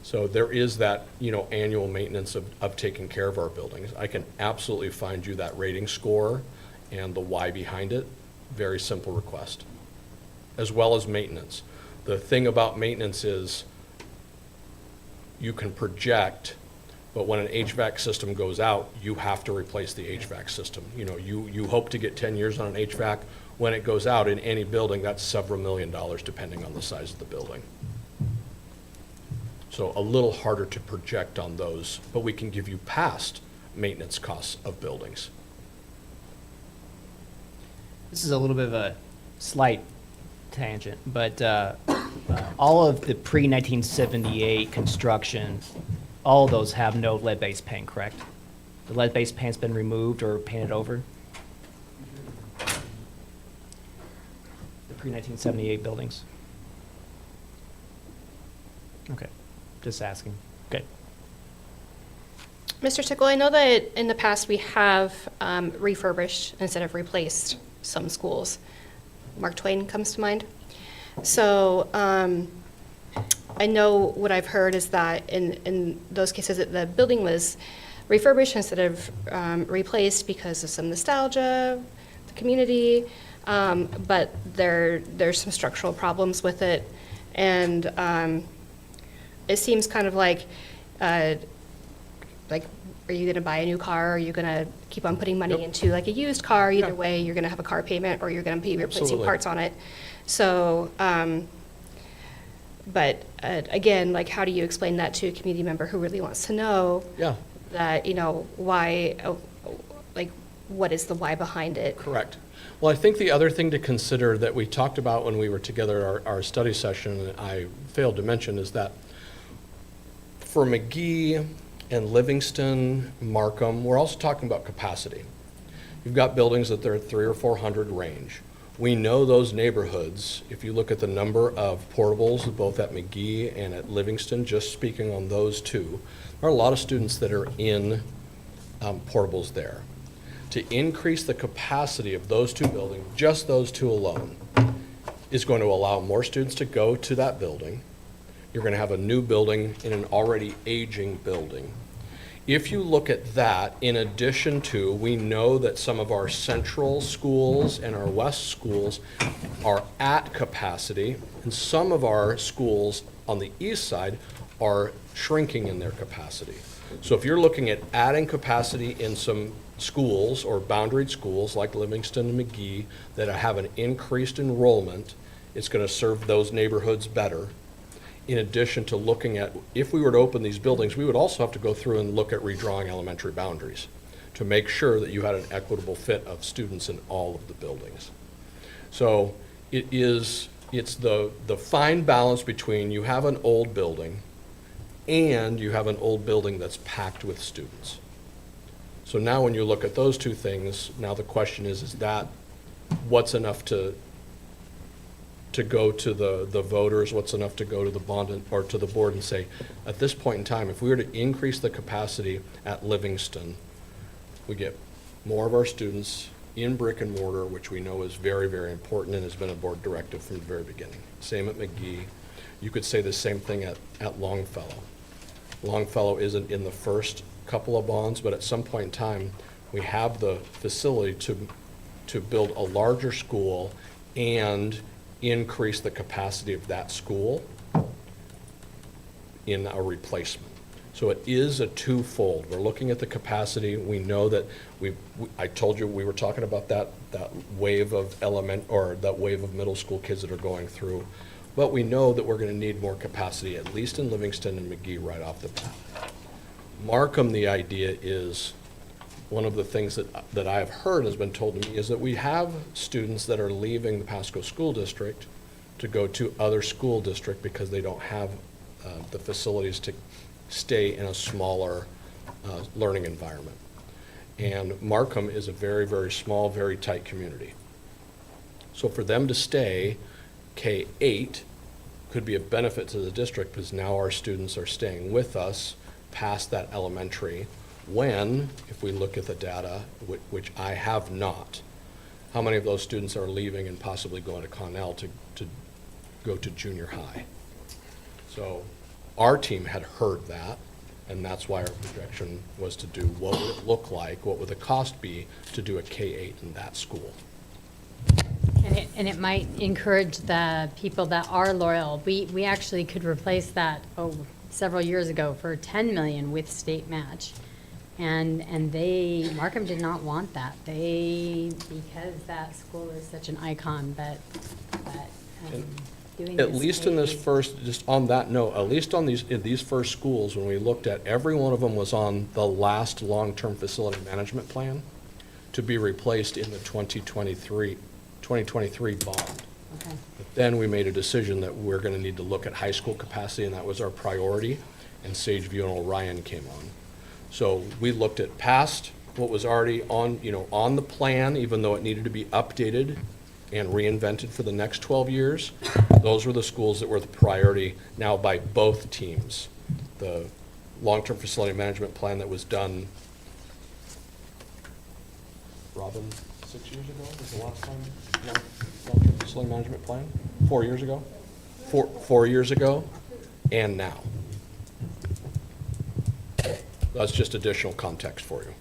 So there is that, annual maintenance of taking care of our buildings. I can absolutely find you that rating score and the why behind it. Very simple request, as well as maintenance. The thing about maintenance is you can project, but when an HVAC system goes out, you have to replace the HVAC system. You hope to get 10 years on an HVAC. When it goes out in any building, that's several $1 million depending on the size of the building. So a little harder to project on those, but we can give you past maintenance costs of buildings. This is a little bit of a slight tangent, but all of the pre-1978 construction, all of those have no lead-based paint, correct? The lead-based paint's been removed or painted over? The pre-1978 buildings? Okay, just asking. Okay. Mr. Tickle, I know that in the past we have refurbished instead of replaced some schools. Mark Twain comes to mind. So I know what I've heard is that in those cases that the building was refurbished instead of replaced because of some nostalgia, the community, but there's some structural problems with it. And it seems kind of like, are you going to buy a new car? Or are you going to keep on putting money into like a used car? Either way, you're going to have a car payment or you're going to be replacing Absolutely. parts on it. So, but again, like how do you explain that to a community member who really wants to know Yeah, that, why, like, what is the why behind it? correct. Well, I think the other thing to consider that we talked about when we were together our study session, and I failed to mention, is that for McGee and Livingston, Markham, we're also talking about capacity. You've got buildings that they're at 300 or 400 range. We know those neighborhoods, if you look at the number of portables, both at McGee and at Livingston, just speaking on those two, there are a lot of students that are in portables there. To increase the capacity of those two buildings, just those two alone, is going to allow more students to go to that building. You're going to have a new building in an already aging building. If you look at that, in addition to, we know that some of our central schools and our west schools are at capacity, and some of our schools on the east side are shrinking in their capacity. So if you're looking at adding capacity in some schools or boundaried schools like Livingston and McGee that have an increased enrollment, it's going to serve those neighborhoods better. In addition to looking at, if we were to open these buildings, we would also have to go through and look at redrawing elementary boundaries to make sure that you had an equitable fit of students in all of the buildings. So it's the fine balance between you have an old building and you have an old building that's packed with students. So now when you look at those two things, now the question is that what's enough to go to the voters, what's enough to go to the bond or to the board and say, at this point in time, if we were to increase the capacity at Livingston, we get more of our students in brick and mortar, which we know is very, very important and has been a board directive from the very beginning. Same at McGee. You could say the same thing at Longfellow. Longfellow isn't in the first couple of bonds, but at some point in time, we have the facility to build a larger school and increase the capacity of that school in a replacement. So it is a twofold. We're looking at the capacity. We know that I told you we were talking about that wave of that wave of middle school kids that are going through. But we know that we're going to need more capacity, at least in Livingston and McGee right off the bat. Markham, the idea is, one of the things that I have heard has been told to me is that we have students that are leaving the Pasco School District to go to other school district because they don't have the facilities to stay in a smaller learning environment. And Markham is a very, very small, very tight community. So for them to stay, K-8 could be a benefit to the district because now our students are staying with us past that elementary when, if we look at the data, which I have not, how many of those students are leaving and possibly going to Connell to go to junior high? So our team had heard that, and that's why our projection was to do what would it look like, what would the cost be to do a K-8 in that school. And it might encourage the people that are loyal. We actually could replace that, several years ago for 10 million with state match. And Markham did not want that. Because that school is such an icon, but doing At this least in this maybe- first, just on that note, at least on these first schools, when we looked at, every one of them was on the last long-term facility management plan to be replaced in the 2023 bond. Okay. But then we made a decision that we're going to need to look at high school capacity, and that was our priority, and Sageview and Orion came on. So we looked at past what was already on the plan, even though it needed to be updated and reinvented for the next 12 years. Those were the schools that were the priority now by both teams, the long-term facility management plan that was done, Robin, 6 years ago was the last time, long-term facility management plan? 4 years ago? 4 years ago, and now. That's just additional context for you.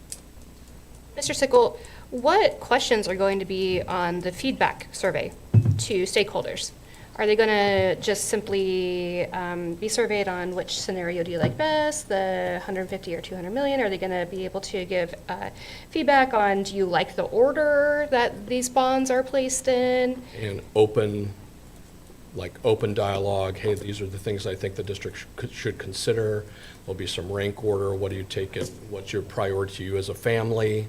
Mr. Sickle, what questions are going to be on the feedback survey to stakeholders? Are they going to just simply be surveyed on which scenario do you like best, the 150 or 200 million? Are they going to be able to give feedback on, do you like the order that these bonds are placed in? And open dialogue, hey, these are the things I think the district should consider. There'll be some rank order, what do you take it, what's your priority to you as a family?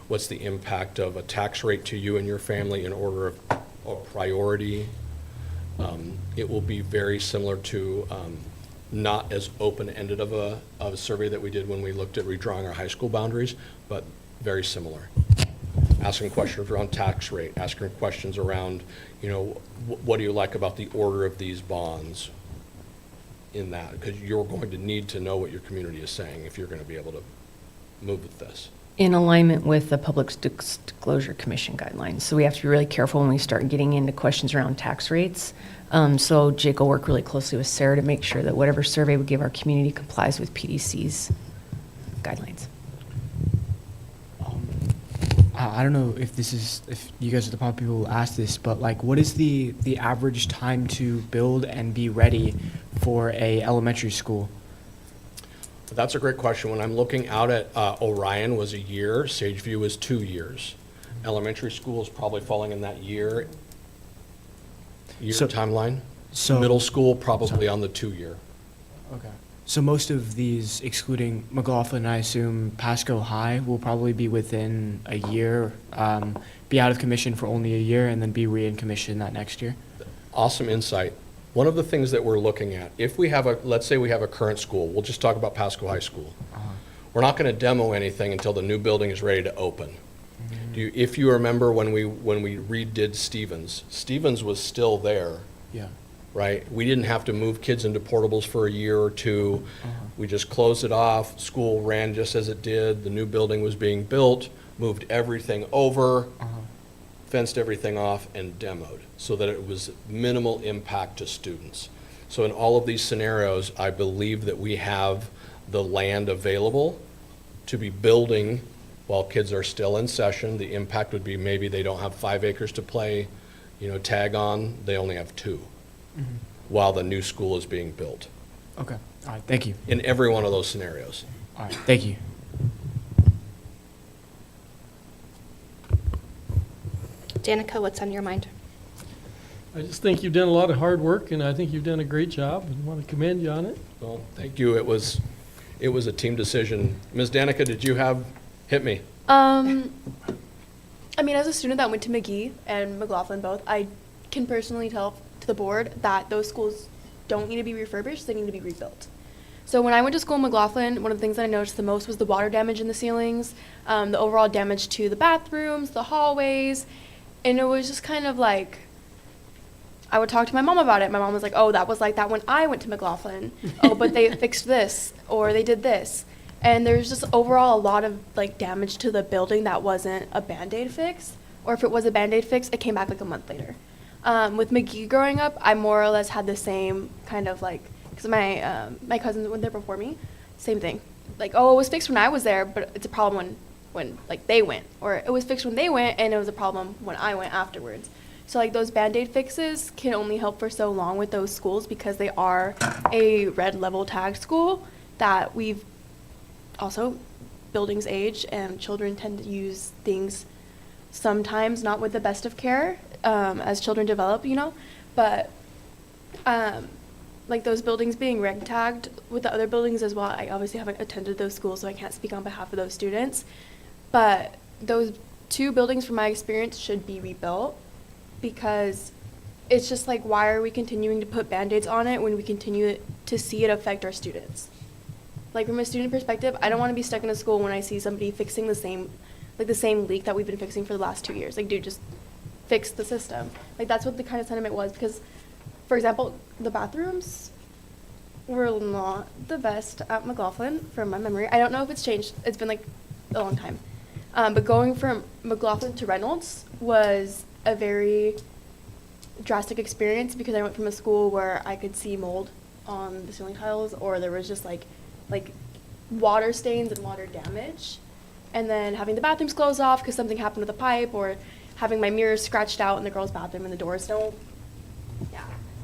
What's the impact of a tax rate to you and your family in order of priority? It will be very similar to, not as open-ended of a survey that we did when we looked at redrawing our high school boundaries, but very similar. Asking questions around tax rate, asking questions around, what do you like about the order of these bonds in that? Because you're going to need to know what your community is saying if you're going to be able to move with this. In alignment with the Public Disclosure Commission guidelines. So we have to be really careful when we start getting into questions around tax rates. So Jake will work really closely with Sarah to make sure that whatever survey we give our community complies with PDC's guidelines. I don't know if you guys are the proper people who ask this, but like, what is the average time to build and be ready for a elementary school? That's a great question. When I'm looking out at Orion was a year, Sageview was 2 years. Elementary school is probably falling in that year timeline. So Middle school probably on the 2-year. Okay. So most of these, excluding McLaughlin, I assume Pasco High will probably be within a year, be out of commission for only a year, and then be re-in commission that next year? Awesome insight. One of the things that we're looking at, if we have let's say we have a current school, we'll just talk about Pasco High School. We're not going to demo anything until the new building is ready to open. If you remember when we redid Stevens was still there. Yeah. Right? We didn't have to move kids into portables for a year or two. We just closed it off. School ran just as it did. The new building was being built, moved everything over, fenced everything off, and demoed so that it was minimal impact to students. So in all of these scenarios, I believe that we have the land available to be building while kids are still in session. The impact would be maybe they don't have 5 acres to play, tag on. They only have 2. While the new school is being built. Okay. All right. Thank you. In every one of those scenarios. All right. Thank you. Danica, what's on your mind? I just think you've done a lot of hard work, and I think you've done a great job, and I want to commend you on it. Well, thank you. It was a team decision. Ms. Danica, did you hit me? I mean, as a student that went to McGee and McLaughlin both, I can personally tell to the board that those schools don't need to be refurbished, they need to be rebuilt. So when I went to school in McLaughlin, one of the things that I noticed the most was the water damage in the ceilings, the overall damage to the bathrooms, the hallways, and it was just kind of like, I would talk to my mom about it. My mom was like, oh, that was like that when I went to McLaughlin. Oh, but they fixed this, or they did this. And there's just overall a lot of like damage to the building that wasn't a Band-Aid fix, or if it was a Band-Aid fix, it came back like a month later. With McGee growing up, I more or less had the same kind of like, because my cousins went there before me, same thing. Like, oh, it was fixed when I was there, but it's a problem when like they went, or it was fixed when they went, and it was a problem when I went afterwards. So like those Band-Aid fixes can only help for so long with those schools because they are a red level tag school that we've also, buildings age and children tend to use things sometimes not with the best of care as children develop, but like those buildings being reg tagged with the other buildings as well. I obviously haven't attended those schools, so I can't speak on behalf of those students, but those 2 buildings from my experience should be rebuilt because it's just like, why are we continuing to put Band-Aids on it when we continue to see it affect our students? Like from a student perspective, I don't want to be stuck in a school when I see somebody fixing the same leak that we've been fixing for the last 2 years. Like, dude, just fix the system. Like, that's what the kind of sentiment was because, for example, the bathrooms, were not the best at McLaughlin from my memory. I don't know if it's changed. It's been like a long time. But going from McLaughlin to Reynolds was a very drastic experience because I went from a school where I could see mold on the ceiling tiles, or there was just like water stains and water damage, and then having the bathrooms closed off because something happened with a pipe, or having my mirrors scratched out in the girls' bathroom and the doors don't. Yeah.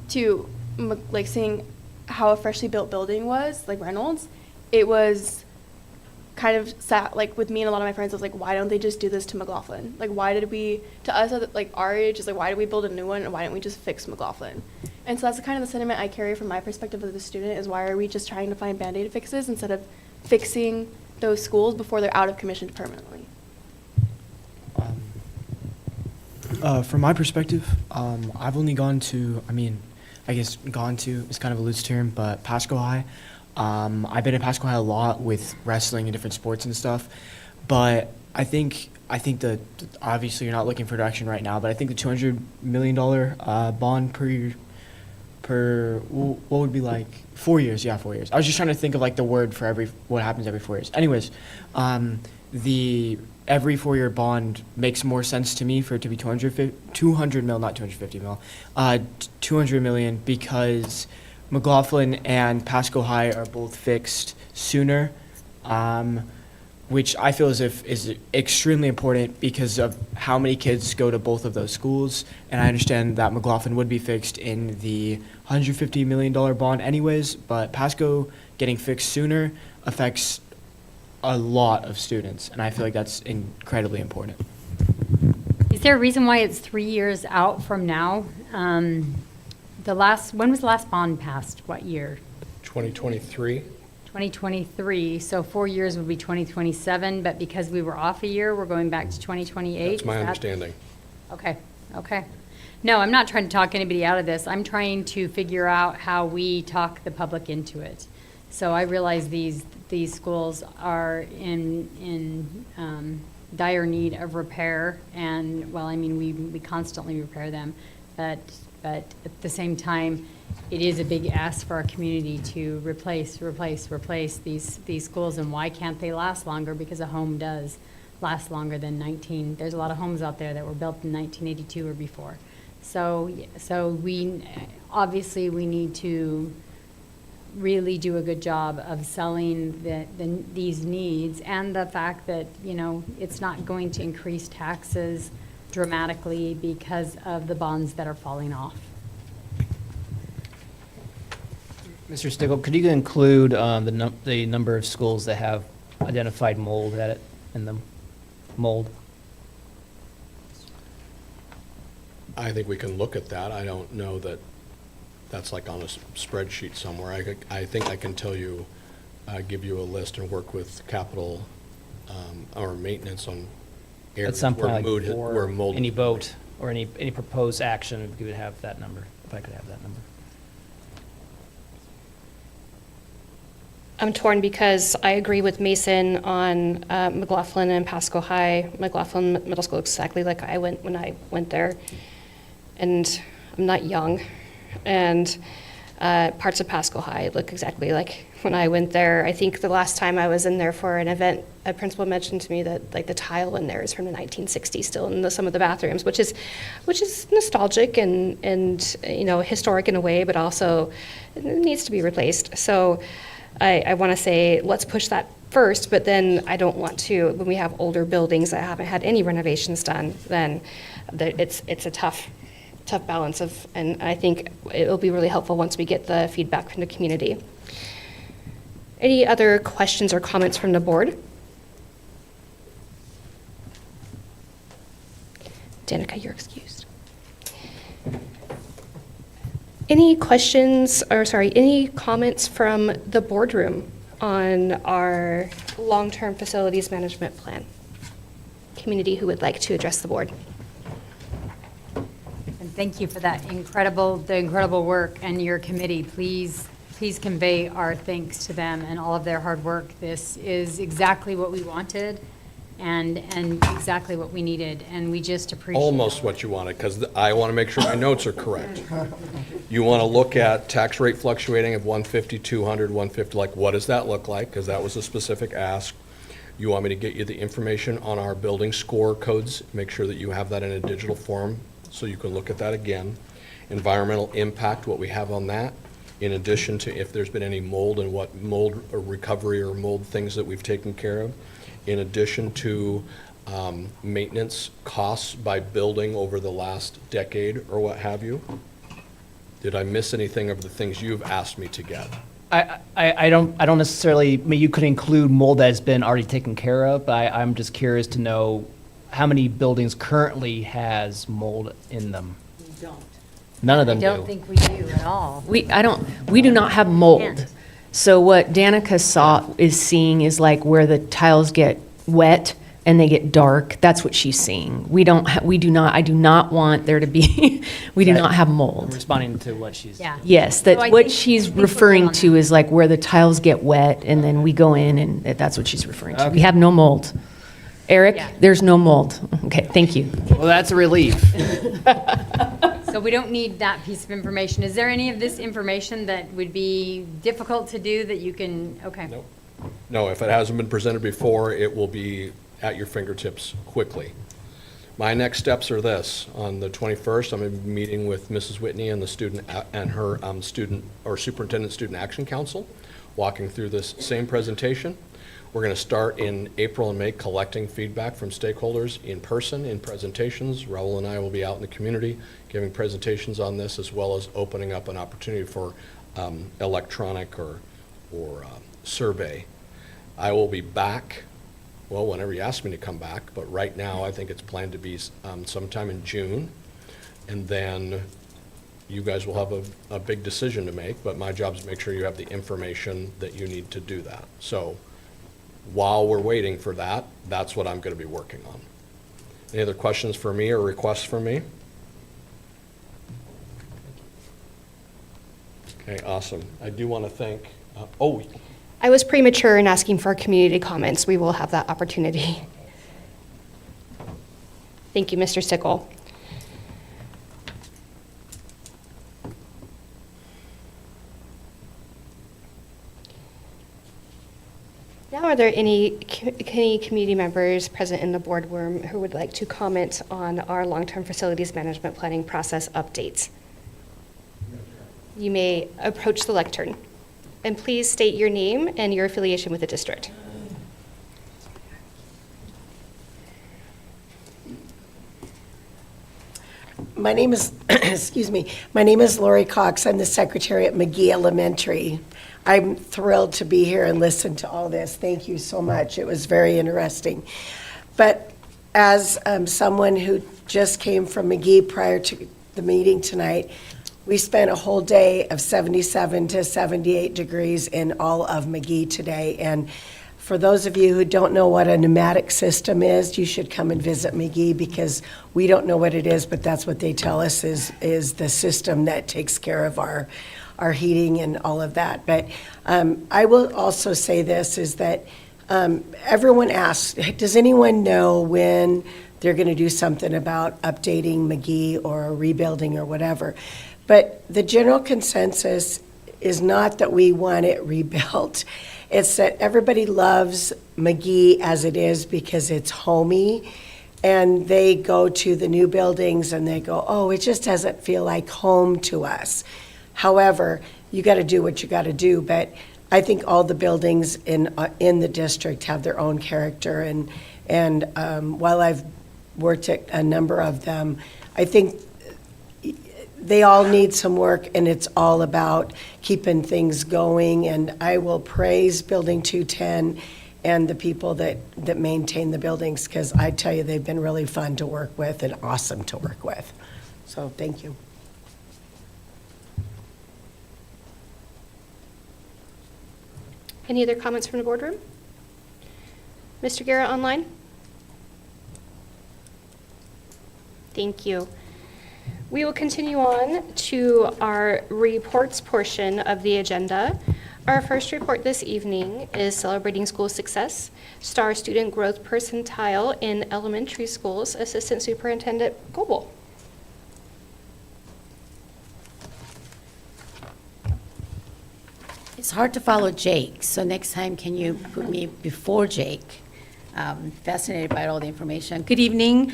To like seeing how a freshly built building was, like Reynolds, it was kind of sad. Like with me and a lot of my friends, I was like, why don't they just do this to McLaughlin? Like, why did we, to us at like our age, is like, why did we build a new one and why didn't we just fix McLaughlin? And so that's the kind of the sentiment I carry from my perspective as a student, is why are we just trying to find Band-Aid fixes instead of fixing those schools before they're out of commission permanently? From my perspective, I've only gone to, I guess gone to is kind of a loose term, but Pasco High. I've been at Pasco High a lot with wrestling and different sports and stuff, but I think that obviously you're not looking for direction right now, but I think the $200 million bond per what would be like 4 years? Yeah, 4 years. I was just trying to think of like the word for what happens every 4 years. Anyways, the every 4-year bond makes more sense to me for it to be 200 mil, not 250 mil, 200 million, because McLaughlin and Pasco High are both fixed sooner, which I feel as if is extremely important because of how many kids go to both of those schools. And I understand that McLaughlin would be fixed in the $150 million bond anyways, but Pasco getting fixed sooner affects a lot of students, and I feel like that's incredibly important. Is there a reason why it's 3 years out from now? When was the last bond passed? What year? 2023. 2023, so 4 years would be 2027, but because we were off a year, we're going back to 2028? That's my understanding. Okay. No, I'm not trying to talk anybody out of this. I'm trying to figure out how we talk the public into it. So I realize these schools are in dire need of repair, and we constantly repair them, but at the same time, it is a big ask for our community to replace these schools. And why can't they last longer? Because a home does last longer than there's a lot of homes out there that were built in 1982 or before. So we obviously need to really do a good job of selling these needs, and the fact that, it's not going to increase taxes dramatically because of the bonds that are falling off. Mr. Stickle, could you include the number of schools that have identified mold in them? Mold? I think we can look at that. I don't know that that's like on a spreadsheet somewhere. I think I can tell you, give you a list and work with capital or maintenance on areas At some point, where mold. any vote or any proposed action, if you would have that number, if I could have that number. I'm torn because I agree with Mason on McLaughlin and Pasco High. McLaughlin Middle School looks exactly like when I went there. And I'm not young. And parts of Pasco High look exactly like when I went there. I think the last time I was in there for an event, a principal mentioned to me that like the tile in there is from the 1960s still in some of the bathrooms, which is nostalgic and historic in a way, but also it needs to be replaced. So I want to say let's push that first, but then I don't want to, when we have older buildings that haven't had any renovations done, then it's a tough balance and I think it'll be really helpful once we get the feedback from the community. Any other questions or comments from the board? Danica, you're excused. Any comments from the boardroom on our long-term facilities management plan? Community who would like to address the board? And thank you for the incredible work and your committee. Please convey our thanks to them and all of their hard work. This is exactly what we wanted, and exactly what we needed, and we just appreciate it. Almost what you wanted, because I want to make sure my notes are correct. You want to look at tax rate fluctuating of 150, 200, 150, like, what does that look like? Because that was a specific ask. You want me to get you the information on our building score codes, make sure that you have that in a digital form, so you can look at that again. Environmental impact, what we have on that, in addition to if there's been any mold and what mold or recovery or mold things that we've taken care of, in addition to maintenance costs by building over the last decade or what have you. Did I miss anything of the things you've asked me to get? I don't necessarily, I mean, you could include mold that has been already taken care of, but I'm just curious to know how many buildings currently has mold in them? None of them I do. don't think we do at all. We do not have mold. So what Danica is seeing is like where the tiles get wet and they get dark. That's what she's seeing. I do not want there to be, we do not have I'm mold. responding to what she's. Yeah. Yes, So I that what think- she's I think we're referring on to that. is like where the tiles get wet and then we go in and that's what she's referring to. We Okay. have no mold. Eric, Yeah. there's no mold. Okay, thank you. Well, that's a relief. So we don't need that piece of information. Is there any of this information that would be difficult to do that you can, okay? Nope. No, if it hasn't been presented before, it will be at your fingertips quickly. My next steps are this. On the 21st, I'm going to be meeting with Mrs. Whitney and the student and her student or superintendent student action council, walking through this same presentation. We're going to start in April and May collecting feedback from stakeholders in person, in presentations. Raul and I will be out in the community giving presentations on this, as well as opening up an opportunity for electronic or survey. I will be back, well, whenever you ask me to come back, but right now I think it's planned to be sometime in June. And then you guys will have a big decision to make, but my job is to make sure you have the information that you need to do that. So while we're waiting for that, that's what I'm going to be working on. Any other questions for me or requests for me? Okay, awesome. I do want to thank, I was premature in asking for community comments. We will have that opportunity. Thank you, Mr. Sickle. Now, are there any community members present in the boardroom who would like to comment on our long-term facilities management planning process updates? You may approach the lectern. And please state your name and your affiliation with the district. My name is, excuse me, my name is Lori Cox. I'm the secretary at McGee Elementary. I'm thrilled to be here and listen to all this. Thank you so much. It was very interesting. But as someone who just came from McGee prior to the meeting tonight, we spent a whole day of 77 to 78 degrees in all of McGee today. And for those of you who don't know what a pneumatic system is, you should come and visit McGee, because we don't know what it is, but that's what they tell us is the system that takes care of our heating and all of that. But I will also say this, is that everyone asks, does anyone know when they're going to do something about updating McGee or rebuilding or whatever? But the general consensus is not that we want it rebuilt. It's that everybody loves McGee as it is because it's homey, and they go to the new buildings and they go, oh, it just doesn't feel like home to us. However, you got to do what you got to do, but I think all the buildings in the district have their own character, and while I've worked at a number of them, I think they all need some work, and it's all about keeping things going. And I will praise Building 210 and the people that maintain the buildings, because I tell you, they've been really fun to work with and awesome to work with. So thank you. Any other comments from the boardroom? Mr. Guerra online? Thank you. We will continue on to our reports portion of the agenda. Our first report this evening is celebrating school success, STAR Student Growth Percentile in Elementary Schools, Assistant Superintendent Goebel. It's hard to follow Jake, so next time can you put me before Jake? Fascinated by all the information. Good evening,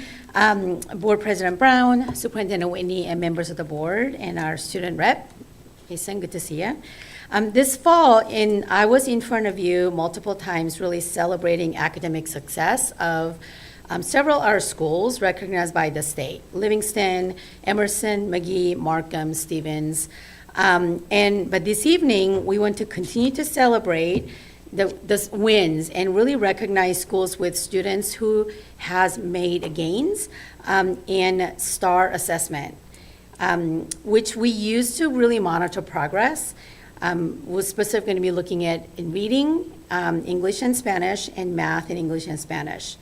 Board President Brown, Superintendent Whitney, and members of the board, and our student rep. Jason, good to see you. This fall, I was in front of you multiple times, really celebrating academic success of several of our schools recognized by the state: Livingston, Emerson, McGee, Markham, Stevens. But this evening, we want to continue to celebrate the wins and really recognize schools with students who has made gains in STAR assessment, which we use to really monitor progress. We're specifically going to be looking at in reading, English and Spanish, and math and English and Spanish.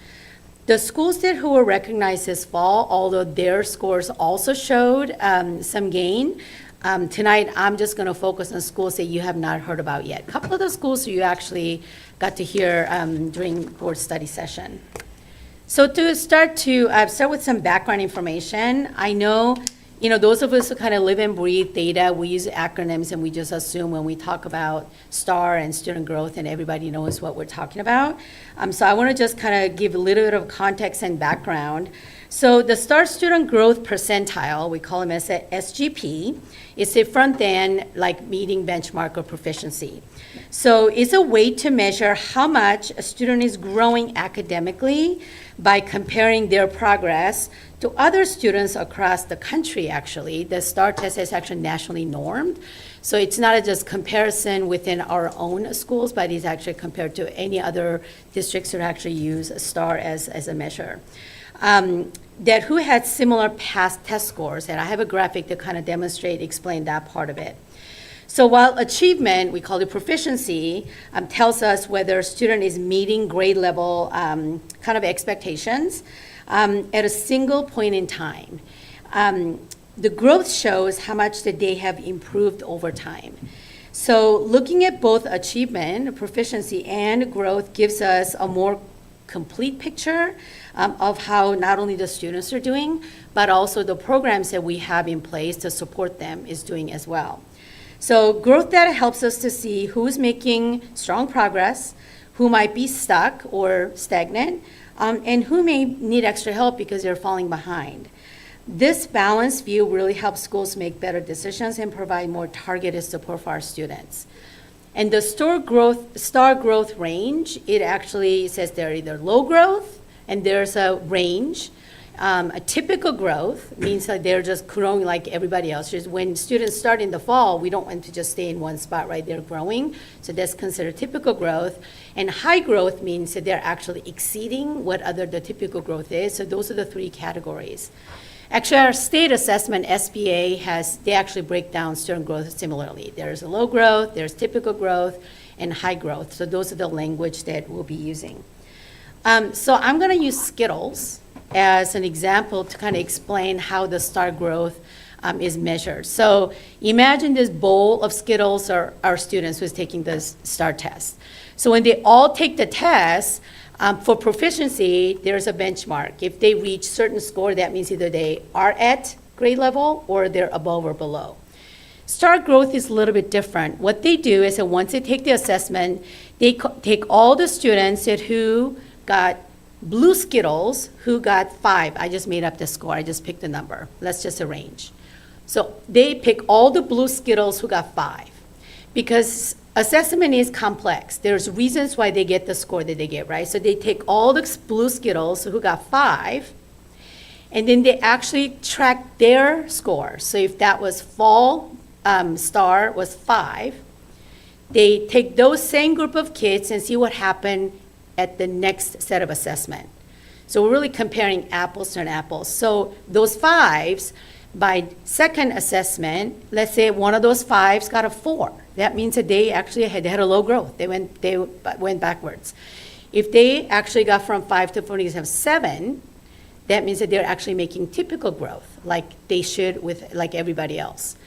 The schools who were recognized this fall, although their scores also showed some gain, tonight I'm just going to focus on schools that you have not heard about yet. A couple of the schools you actually got to hear during board study session. So to start with some background information. I know, those of us who kind of live and breathe data, we use acronyms and we just assume when we talk about STAR and student growth and everybody knows what we're talking about. So I want to just kind of give a little bit of context and background. So the STAR Student Growth Percentile, we call them as a SGP, is a front end like meeting benchmark or proficiency. So it's a way to measure how much a student is growing academically by comparing their progress to other students across the country, actually. The STAR test is actually nationally normed. So it's not just comparison within our own schools, but it's actually compared to any other districts that actually use a STAR as a measure. That who had similar past test scores, and I have a graphic to kind of explain that part of it. So while achievement, we call it proficiency, tells us whether a student is meeting grade level kind of expectations at a single point in time. The growth shows how much that they have improved over time. So looking at both achievement, proficiency, and growth gives us a more complete picture of how not only the students are doing, but also the programs that we have in place to support them is doing as well. So growth data helps us to see who's making strong progress, who might be stuck or stagnant, and who may need extra help because they're falling behind. This balanced view really helps schools make better decisions and provide more targeted support for our students. And the STAR growth range, it actually says they're either low growth, and there's a range. A typical growth means that they're just growing like everybody else. Just when students start in the fall, we don't want to just stay in one spot, right? They're growing, so that's considered typical growth. And high growth means that they're actually exceeding what the typical growth is. So those are the three categories. Actually, our state assessment, SBA, they actually break down student growth similarly. There's a low growth, there's typical growth, and high growth. So those are the language that we'll be using. So I'm going to use Skittles as an example to kind of explain how the STAR growth is measured. So imagine this bowl of Skittles are our students who's taking this STAR test. So when they all take the test, for proficiency, there's a benchmark. If they reach certain score, that means either they are at grade level or they're above or below. STAR growth is a little bit different. What they do is that once they take the assessment, they take all the students who got blue Skittles, who got 5. I just made up the score. I just picked a number. Let's just arrange. So they pick all the blue Skittles who got 5. Because assessment is complex. There's reasons why they get the score that they get, right? So they take all the blue Skittles who got 5, and then they actually track their score. So if that was fall STAR was 5, they take those same group of kids and see what happened at the next set of assessment. So we're really comparing apples to apples. So those 5s, by second assessment, let's say one of those 5s got a 4. That means that they actually had a low growth. They went backwards. If they actually got from 5 to 47, that means that they're actually making typical growth, like they should with like everybody else.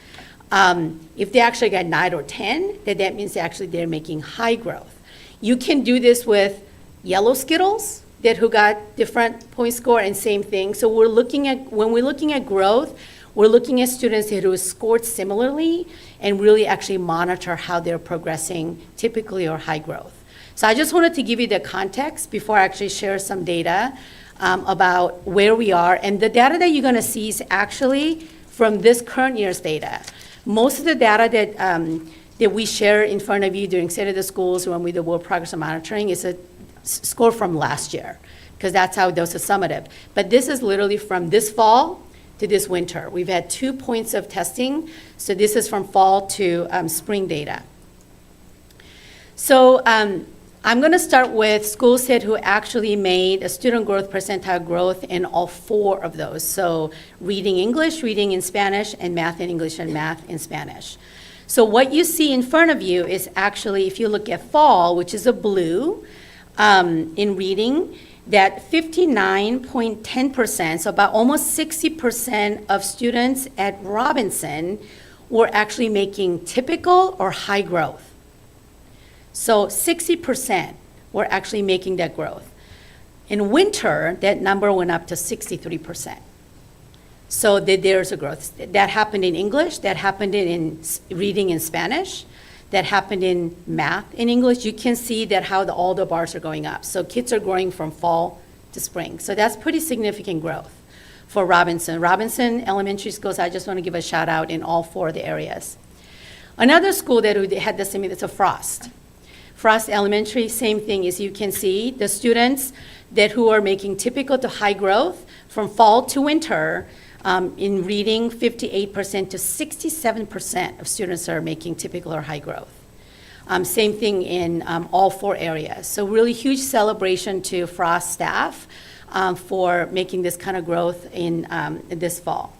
If they actually got 9 or 10, then that means actually they're making high growth. You can do this with yellow Skittles that who got different point score and same thing. So we're looking at, when we're looking at growth, we're looking at students who scored similarly and really actually monitor how they're progressing typically or high growth. So I just wanted to give you the context before I actually share some data about where we are. And the data that you're gonna see is actually from this current year's data. Most of the data that we share in front of you during State of the Schools when we do World Progress and Monitoring is a score from last year, because that's how those are summative. But this is literally from this fall to this winter. We've had 2 points of testing, so this is from fall to spring data. So I'm going to start with schools who actually made a student growth percentile growth in all 4 of those. So reading English, reading in Spanish, and math in English and math in Spanish. So what you see in front of you is actually, if you look at fall, which is a blue, in reading, that 59.10%, so about almost 60% of students at Robinson were actually making typical or high growth. So 60% were actually making that growth. In winter, that number went up to 63%. So there's a growth. That happened in English, that happened in reading in Spanish, that happened in math in English. You can see that how all the bars are going up. So kids are growing from fall to spring. So that's pretty significant growth for Robinson. Robinson Elementary Schools, I just want to give a shout out in all 4 of the areas. Another school that we had the same, it's a Frost. Frost Elementary, same thing, as you can see, the students who are making typical to high growth from fall to winter, in reading, 58% to 67% of students are making typical or high growth. Same thing in all 4 areas. So really huge celebration to Frost staff for making this kind of growth in this fall.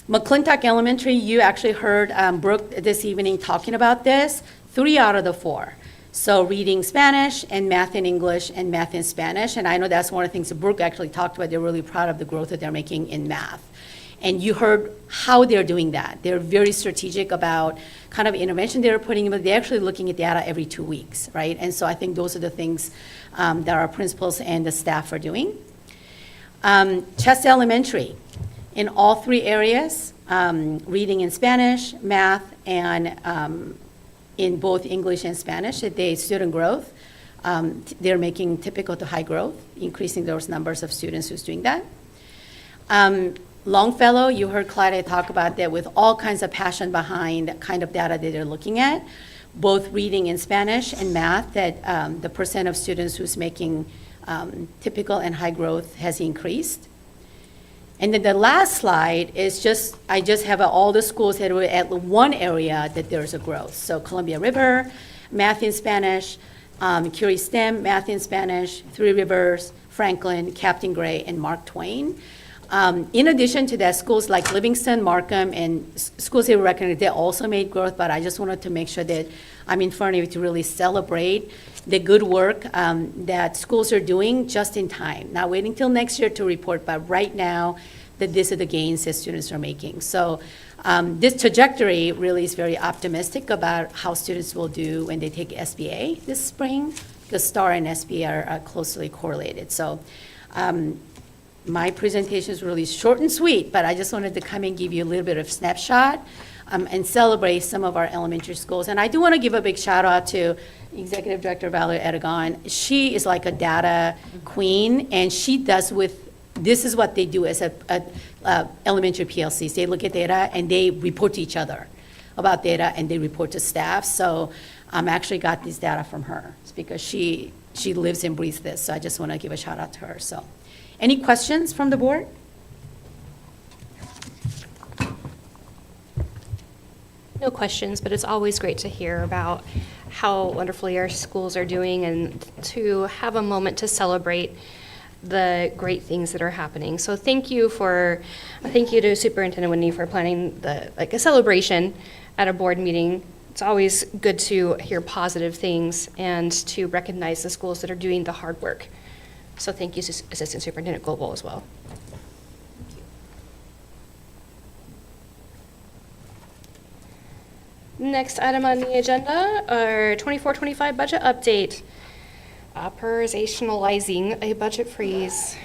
McClintock Elementary, you actually heard Brooke this evening talking about this. 3 out of the 4. So reading Spanish and math in English and math in Spanish. And I know that's one of the things that Brooke actually talked about. They're really proud of the growth that they're making in math. And you heard how they're doing that. They're very strategic about kind of intervention they're putting in, but they're actually looking at data every 2 weeks, right? And so I think those are the things that our principals and the staff are doing. Chester Elementary, in all 3 areas, reading in Spanish, math, and in both English and Spanish, student growth. They're making typical to high growth, increasing those numbers of students who's doing that. Longfellow, you heard Claudia talk about that with all kinds of passion behind the kind of data that they're looking at, both reading in Spanish and math, that the percent of students who's making typical and high growth has increased. And then the last slide is I just have all the schools that were at one area that there's a growth. So Columbia River, math in Spanish, Curie STEM, math in Spanish, Three Rivers, Franklin, Captain Gray, and Mark Twain. In addition to that, schools like Livingston, Markham, and schools that were recognized, they also made growth, but I just wanted to make sure that I'm in front of you to really celebrate the good work that schools are doing just in time. Not waiting till next year to report, but right now, that these are the gains that students are making. So this trajectory really is very optimistic about how students will do when they take SBA this spring, because STAR and SBA are closely correlated. So my presentation is really short and sweet, but I just wanted to come and give you a little bit of snapshot and celebrate some of our elementary schools. And I do want to give a big shout out to Executive Director Valerie Aragon. She is like a data queen, and she does this is what they do as a elementary PLCs. They look at data and they report to each other about data, and they report to staff. So actually got this data from her. It's because she lives and breathes this. So I just want to give a shout out to her. So any questions from the board? No questions, but it's always great to hear about how wonderfully our schools are doing and to have a moment to celebrate the great things that are happening. So thank you to Superintendent Whitney for planning a celebration at a board meeting. It's always good to hear positive things and to recognize the schools that are doing the hard work. So thank you, Assistant Superintendent Goebel, as well. Next item on the agenda, our 24-25 budget update. Operationalizing a budget freeze.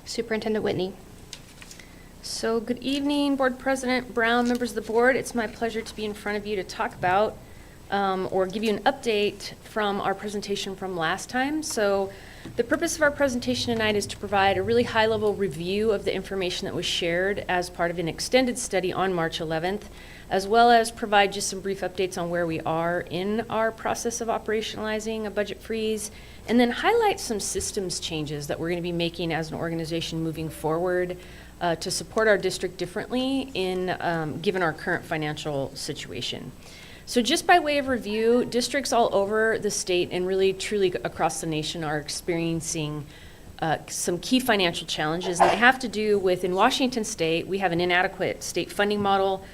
Superintendent Whitney. So good evening, Board President Brown, members of the board. It's my pleasure to be in front of you to talk about or give you an update from our presentation from last time. So the purpose of our presentation tonight is to provide a really high-level review of the information that was shared as part of an extended study on March 11th, as well as provide just some brief updates on where we are in our process of operationalizing a budget freeze, and then highlight some systems changes that we're going to be making as an organization moving forward to support our district differently given our current financial situation. So just by way of review, districts all over the state and really truly across the nation are experiencing some key financial challenges, and they have to do with, in Washington state, we have an inadequate state funding model.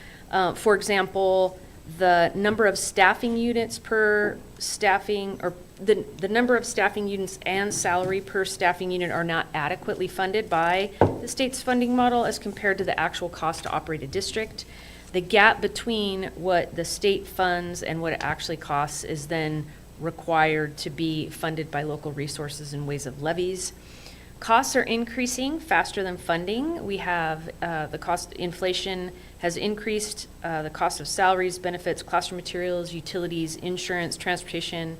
For example, the number of staffing units per staffing, or the number of staffing units and salary per staffing unit are not adequately funded by the state's funding model as compared to the actual cost to operate a district. The gap between what the state funds and what it actually costs is then required to be funded by local resources in ways of levies. Costs are increasing faster than funding. We have the cost inflation has increased the cost of salaries, benefits, classroom materials, utilities, insurance, transportation,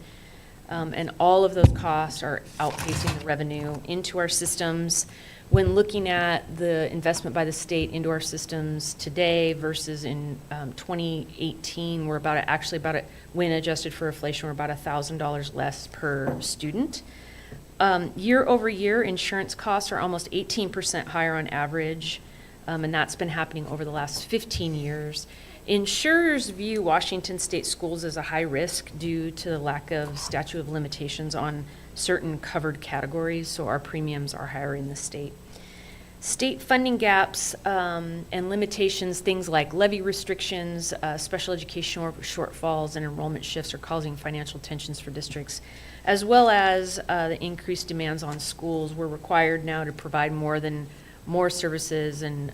and all of those costs are outpacing the revenue into our systems. When looking at the investment by the state into our systems today versus in 2018, we're when adjusted for inflation, we're about $1,000 less per student. Year over year, insurance costs are almost 18% higher on average, and that's been happening over the last 15 years. Insurers view Washington state schools as a high risk due to the lack of statute of limitations on certain covered categories, so our premiums are higher in the state. State funding gaps and limitations, things like levy restrictions, special education shortfalls, and enrollment shifts are causing financial tensions for districts, as well as the increased demands on schools. We're required now to provide more services and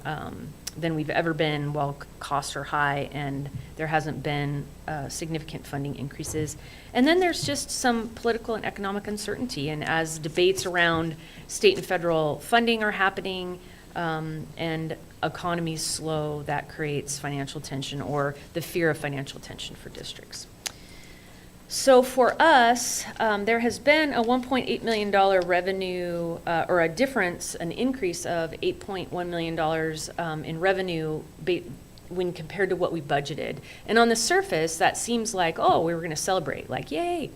than we've ever been while costs are high, and there hasn't been significant funding increases. And then there's just some political and economic uncertainty, and as debates around state and federal funding are happening and economies slow, that creates financial tension or the fear of financial tension for districts. So for us, there has been a $1.8 million revenue, or a difference, an increase of $8.1 million in revenue when compared to what we budgeted. And on the surface, that seems like, oh, we were going to celebrate, like, yay.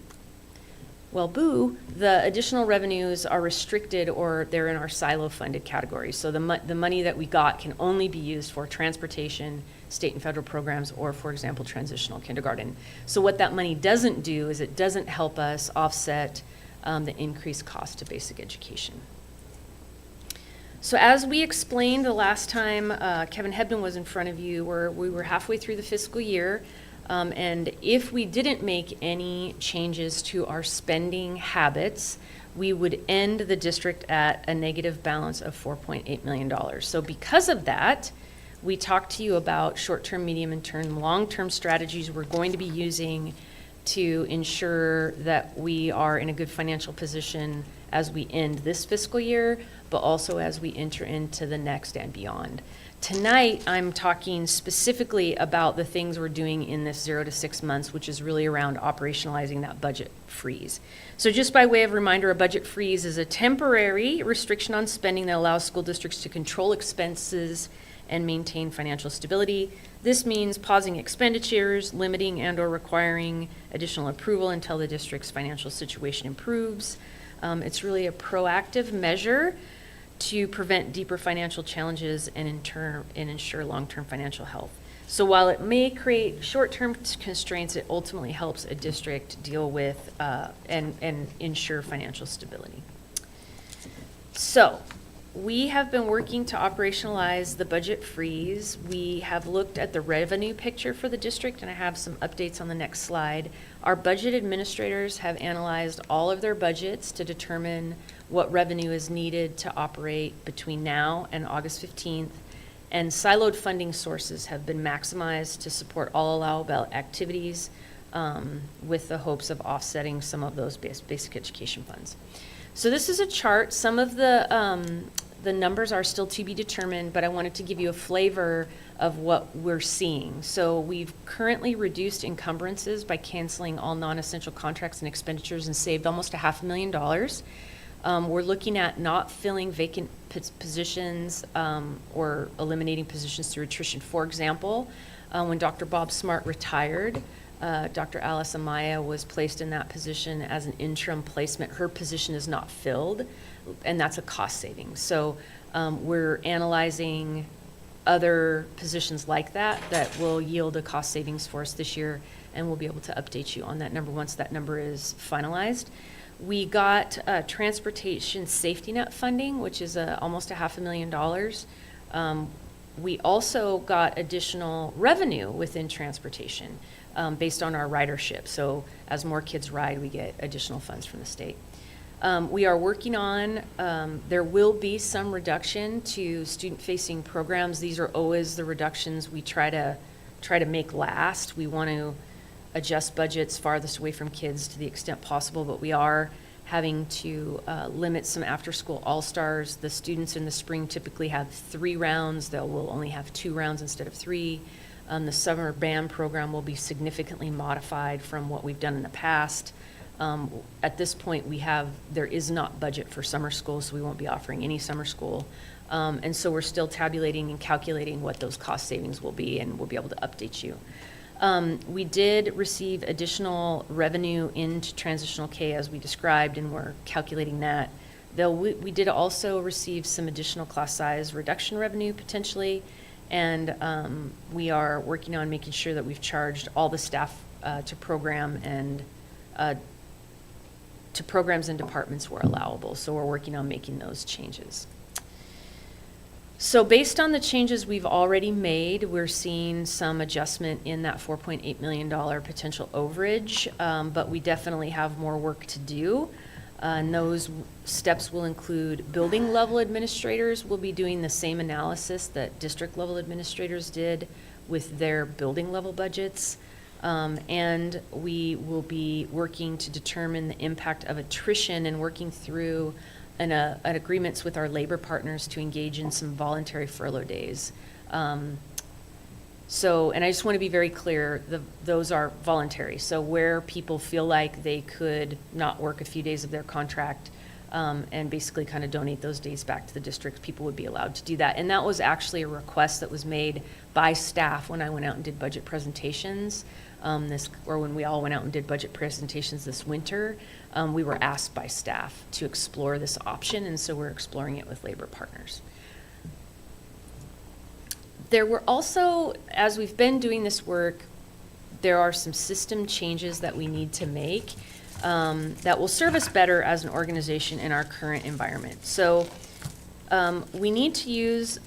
Well, boo, the additional revenues are restricted or they're in our silo-funded category. So the money that we got can only be used for transportation, state and federal programs, or, for example, transitional kindergarten. So what that money doesn't do is it doesn't help us offset the increased cost to basic education. So as we explained the last time Kevin Hebden was in front of you, we were halfway through the fiscal year, and if we didn't make any changes to our spending habits, we would end the district at a negative balance of $4.8 million. So because of that, we talked to you about short-term, medium, and long-term strategies we're going to be using to ensure that we are in a good financial position as we end this fiscal year, but also as we enter into the next and beyond. Tonight, I'm talking specifically about the things we're doing in this 0 to 6 months, which is really around operationalizing that budget freeze. So just by way of reminder, a budget freeze is a temporary restriction on spending that allows school districts to control expenses and maintain financial stability. This means pausing expenditures, limiting and or requiring additional approval until the district's financial situation improves. It's really a proactive measure to prevent deeper financial challenges and ensure long-term financial health. So while it may create short-term constraints, it ultimately helps a district deal with and ensure financial stability. So we have been working to operationalize the budget freeze. We have looked at the revenue picture for the district, and I have some updates on the next slide. Our budget administrators have analyzed all of their budgets to determine what revenue is needed to operate between now and August 15th, and siloed funding sources have been maximized to support all allowable activities with the hopes of offsetting some of those basic education funds. So this is a chart. Some of the numbers are still to be determined, but I wanted to give you a flavor of what we're seeing. So we've currently reduced encumbrances by canceling all non-essential contracts and expenditures and saved almost $500,000. We're looking at not filling vacant positions or eliminating positions through attrition. For example, when Dr. Bob Smart retired, Dr. Alice Amaya was placed in that position as an interim placement. Her position is not filled, and that's a cost saving. So we're analyzing other positions like that will yield a cost savings for us this year, and we'll be able to update you on that number once that number is finalized. We got transportation safety net funding, which is almost $500,000. We also got additional revenue within transportation based on our ridership. So as more kids ride, we get additional funds from the state. We are working on, there will be some reduction to student-facing programs. These are always the reductions we try to make last. We want to adjust budgets farthest away from kids to the extent possible, but we are having to limit some after-school all-stars. The students in the spring typically have 3 rounds. We'll only have 2 rounds instead of 3. The summer band program will be significantly modified from what we've done in the past. At this point, there is not budget for summer school, so we won't be offering any summer school. And so we're still tabulating and calculating what those cost savings will be, and we'll be able to update you. We did receive additional revenue into transitional K as we described, and we're calculating that. Though we did also receive some additional class size reduction revenue potentially, and we are working on making sure that we've charged all the staff to program and to programs and departments where allowable. So we're working on making those changes. So based on the changes we've already made, we're seeing some adjustment in that $4.8 million potential overage, but we definitely have more work to do. And those steps will include building level administrators will be doing the same analysis that district level administrators did with their building level budgets. And we will be working to determine the impact of attrition and working through an agreements with our labor partners to engage in some voluntary furlough days. And I just want to be very clear, those are voluntary. So where people feel like they could not work a few days of their contract and basically kind of donate those days back to the district, people would be allowed to do that. And that was actually a request that was made by staff when I went out and did budget presentations. When we all went out and did budget presentations this winter, we were asked by staff to explore this option, and so we're exploring it with labor partners. There were also, as we've been doing this work, there are some system changes that we need to make that will serve us better as an organization in our current environment. So we need to use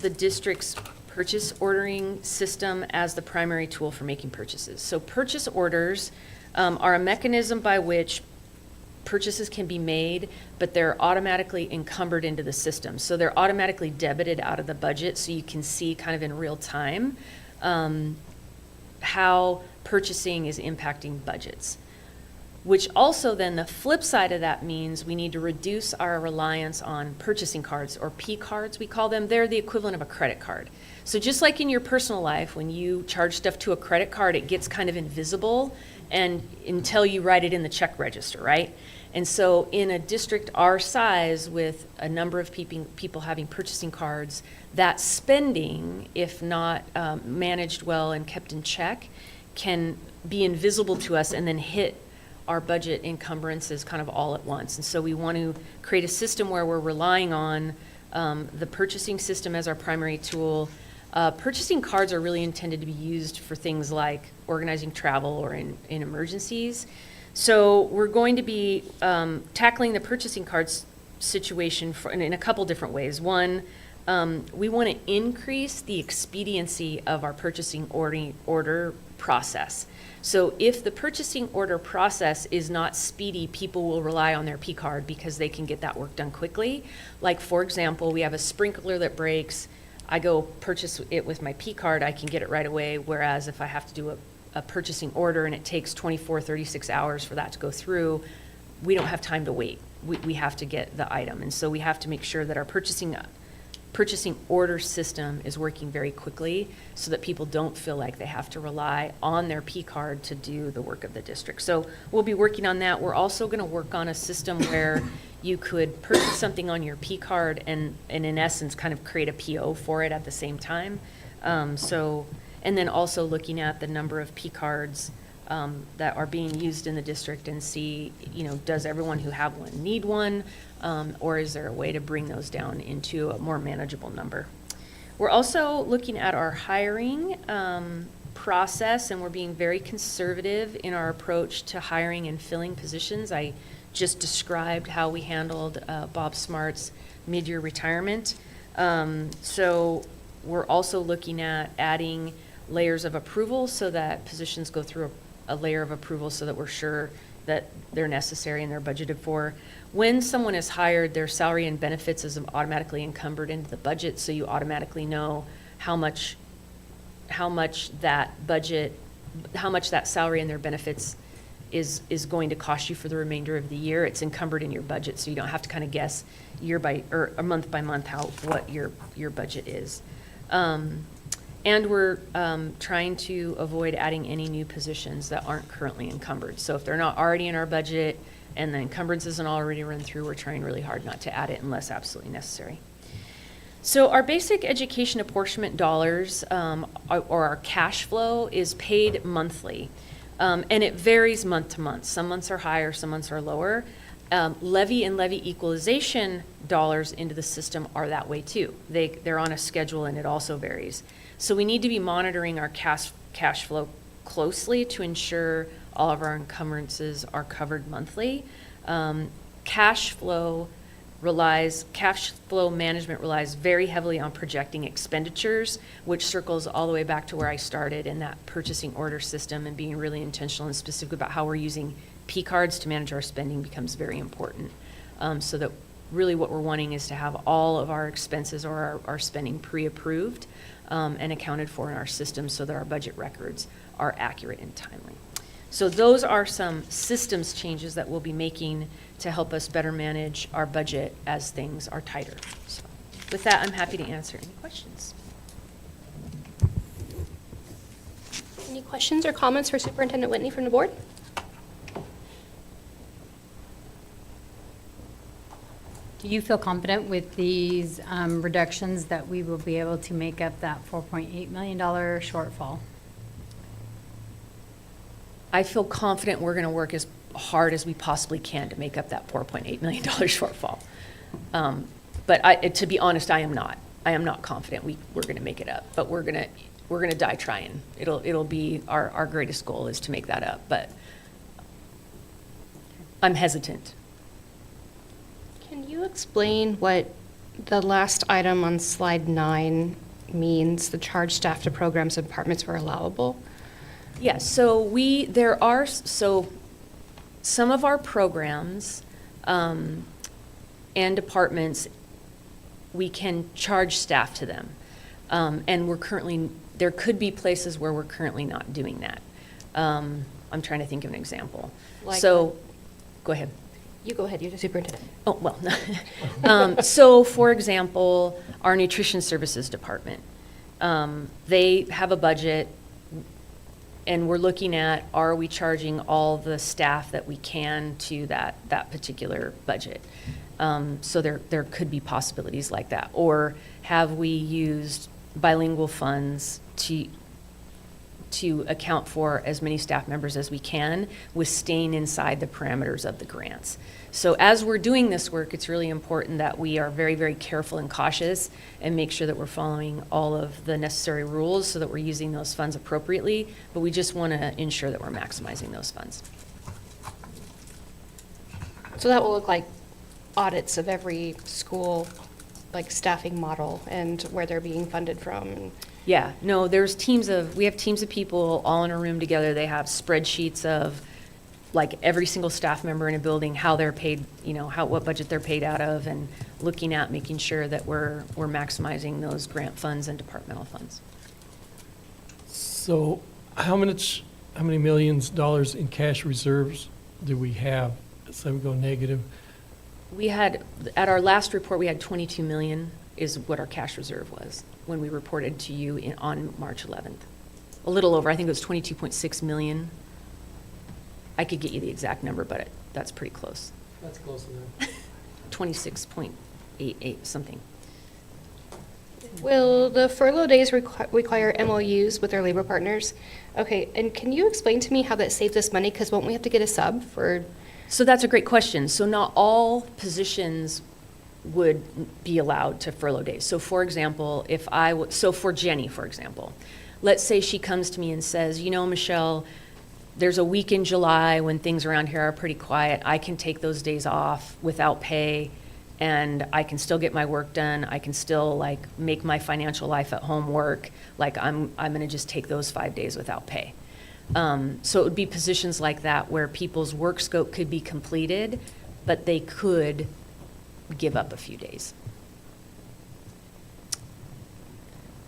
the district's purchase ordering system as the primary tool for making purchases. So purchase orders are a mechanism by which purchases can be made, but they're automatically encumbered into the system. So they're automatically debited out of the budget, so you can see kind of in real time how purchasing is impacting budgets. Which also then the flip side of that means we need to reduce our reliance on purchasing cards, or P cards we call them. They're the equivalent of a credit card. So just like in your personal life, when you charge stuff to a credit card, it gets kind of invisible and until you write it in the check register, right? And so in a district our size with a number of people having purchasing cards, that spending, if not managed well and kept in check, can be invisible to us and then hit our budget encumbrances kind of all at once. And so we want to create a system where we're relying on the purchasing system as our primary tool. Purchasing cards are really intended to be used for things like organizing travel or in emergencies. So we're going to be tackling the purchasing cards situation in a couple different ways. One, we want to increase the expediency of our purchasing order process. So if the purchasing order process is not speedy, people will rely on their P card because they can get that work done quickly. Like, for example, we have a sprinkler that breaks. I go purchase it with my P card, I can get it right away, whereas if I have to do a purchasing order and it takes 24, 36 hours for that to go through, we don't have time to wait. We have to get the item. And so we have to make sure that our purchasing order system is working very quickly so that people don't feel like they have to rely on their P card to do the work of the district. So we'll be working on that. We're also going to work on a system where you could purchase something on your P card and in essence kind of create a PO for it at the same time. And then also looking at the number of P cards that are being used in the district and see, does everyone who have one need one? Or is there a way to bring those down into a more manageable number? We're also looking at our hiring process, and we're being very conservative in our approach to hiring and filling positions. I just described how we handled Bob Smart's mid-year retirement. So we're also looking at adding layers of approval so that positions go through a layer of approval so that we're sure that they're necessary and they're budgeted for. When someone is hired, their salary and benefits is automatically encumbered into the budget, so you automatically know how much that salary and their benefits is going to cost you for the remainder of the year. It's encumbered in your budget, so you don't have to kind of guess month by month what your budget is. And we're trying to avoid adding any new positions that aren't currently encumbered. So if they're not already in our budget and the encumbrance isn't already run through, we're trying really hard not to add it unless absolutely necessary. So our basic education apportionment dollars, or our cash flow, is paid monthly. And it varies month to month. Some months are higher, some months are lower. Levy and levy equalization dollars into the system are that way too. They're on a schedule and it also varies. So we need to be monitoring our cash flow closely to ensure all of our encumbrances are covered monthly. Cash flow management relies very heavily on projecting expenditures, which circles all the way back to where I started in that purchasing order system, and being really intentional and specific about how we're using P cards to manage our spending becomes very important. So that really what we're wanting is to have all of our expenses or our spending pre-approved and accounted for in our system so that our budget records are accurate and timely. So those are some systems changes that we'll be making to help us better manage our budget as things are tighter. So with that, I'm happy to answer any questions. Any questions or comments for Superintendent Whitney from the board? Do you feel confident with these reductions that we will be able to make up that $4.8 million shortfall? I feel confident we're going to work as hard as we possibly can to make up that $4.8 million shortfall. But to be honest, I am not confident we're going to make it up. But we're going to die trying. It'll be our greatest goal is to make that up. But I'm hesitant. Can you explain what the last item on slide 9 means, the charge staff to programs and departments were allowable? Yes, so some of our programs and departments, we can charge staff to them. And there could be places where we're currently not doing that. I'm trying to think of an example. Go ahead. You go ahead, you're the superintendent. Oh, well. So for example, our nutrition services department, they have a budget, and we're looking at, are we charging all the staff that we can to that particular budget? So there could be possibilities like that. Or have we used bilingual funds to account for as many staff members as we can with staying inside the parameters of the grants? So as we're doing this work, it's really important that we are very, very careful and cautious and make sure that we're following all of the necessary rules so that we're using those funds appropriately, but we just want to ensure that we're maximizing those funds. So that will look like audits of every school, like staffing model and where they're being funded from. Yeah, no, we have teams of people all in a room together. They have spreadsheets of like every single staff member in a building, how they're paid, what budget they're paid out of, and looking at making sure that we're maximizing those grant funds and departmental funds. So how many millions dollars in cash reserves do we have? So we go negative. We had, at our last report, we had 22 million is what our cash reserve was when we reported to you on March 11th. A little over, I think it was 22.6 million. I could get you the exact number, but that's pretty close. That's close enough. 26.88 something. Will the furlough days require MOUs with our labor partners? Okay, and can you explain to me how that saves us money? Because won't we have to get a sub for? So that's a great question. So not all positions would be allowed to furlough days. So for example, so for Jenny, for example, let's say she comes to me and says, Michelle, there's a week in July when things around here are pretty quiet. I can take those days off without pay, and I can still get my work done. I can still make my financial life at home work. I'm going to just take those 5 days without pay. So it would be positions like that where people's work scope could be completed, but they could give up a few days.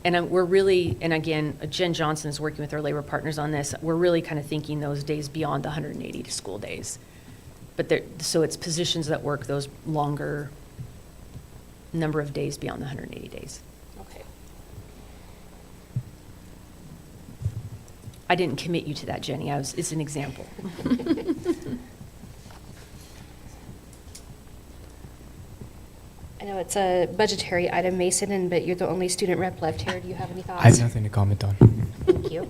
And we're really, and again, Jen Johnson is working with our labor partners on this. We're really kind of thinking those days beyond the 180 school days. But so it's positions that work those longer number of days beyond the 180 days. Okay. I didn't commit you to that, Jenny. It's an example. I know it's a budgetary item, Mason, but you're the only student rep left here. Do you have any thoughts? I have nothing to comment on. Thank you.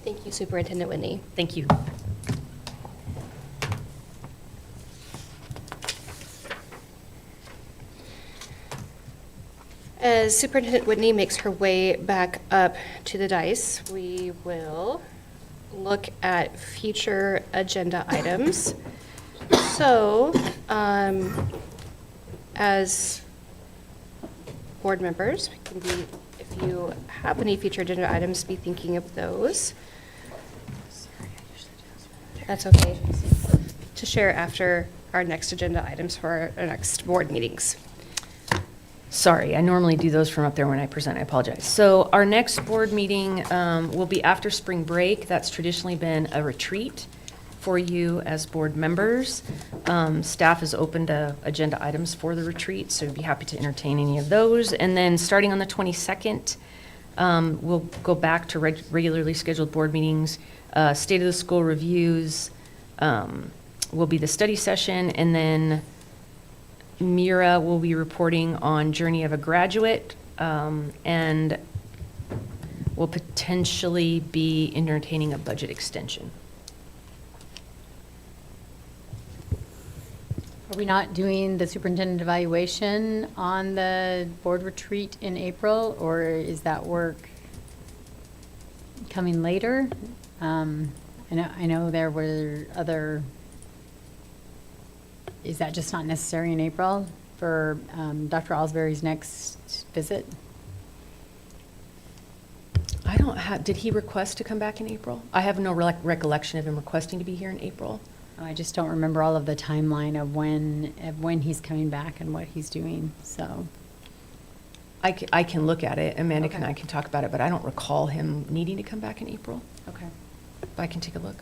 Thank you, Superintendent Whitney. Thank you. As Superintendent Whitney makes her way back up to the dais, we will look at future agenda items. So, as board members, if you have any future agenda items, be thinking of those. That's okay. To share after our next agenda items for our next board meetings. Sorry, I normally do those from up there when I present. I apologize. So our next board meeting will be after spring break. That's traditionally been a retreat for you as board members. Staff is open to agenda items for the retreat, so we'd be happy to entertain any of those. And then starting on the 22nd, we'll go back to regularly scheduled board meetings. State of the school reviews will be the study session, and then Mira will be reporting on Journey of a Graduate, and will potentially be entertaining a budget extension. Are we not doing the superintendent evaluation on the board retreat in April, or is that work coming later? I know there were other, is that just not necessary in April for Dr. Alsbury's next visit? I don't have, did he request to come back in April? I have no recollection of him requesting to be here in April. I just don't remember all of the timeline of when he's coming back and what he's doing, so. I can look at it. Amanda Okay. and I can talk about it, but I don't recall him needing to come back in April. Okay. But I can take a look.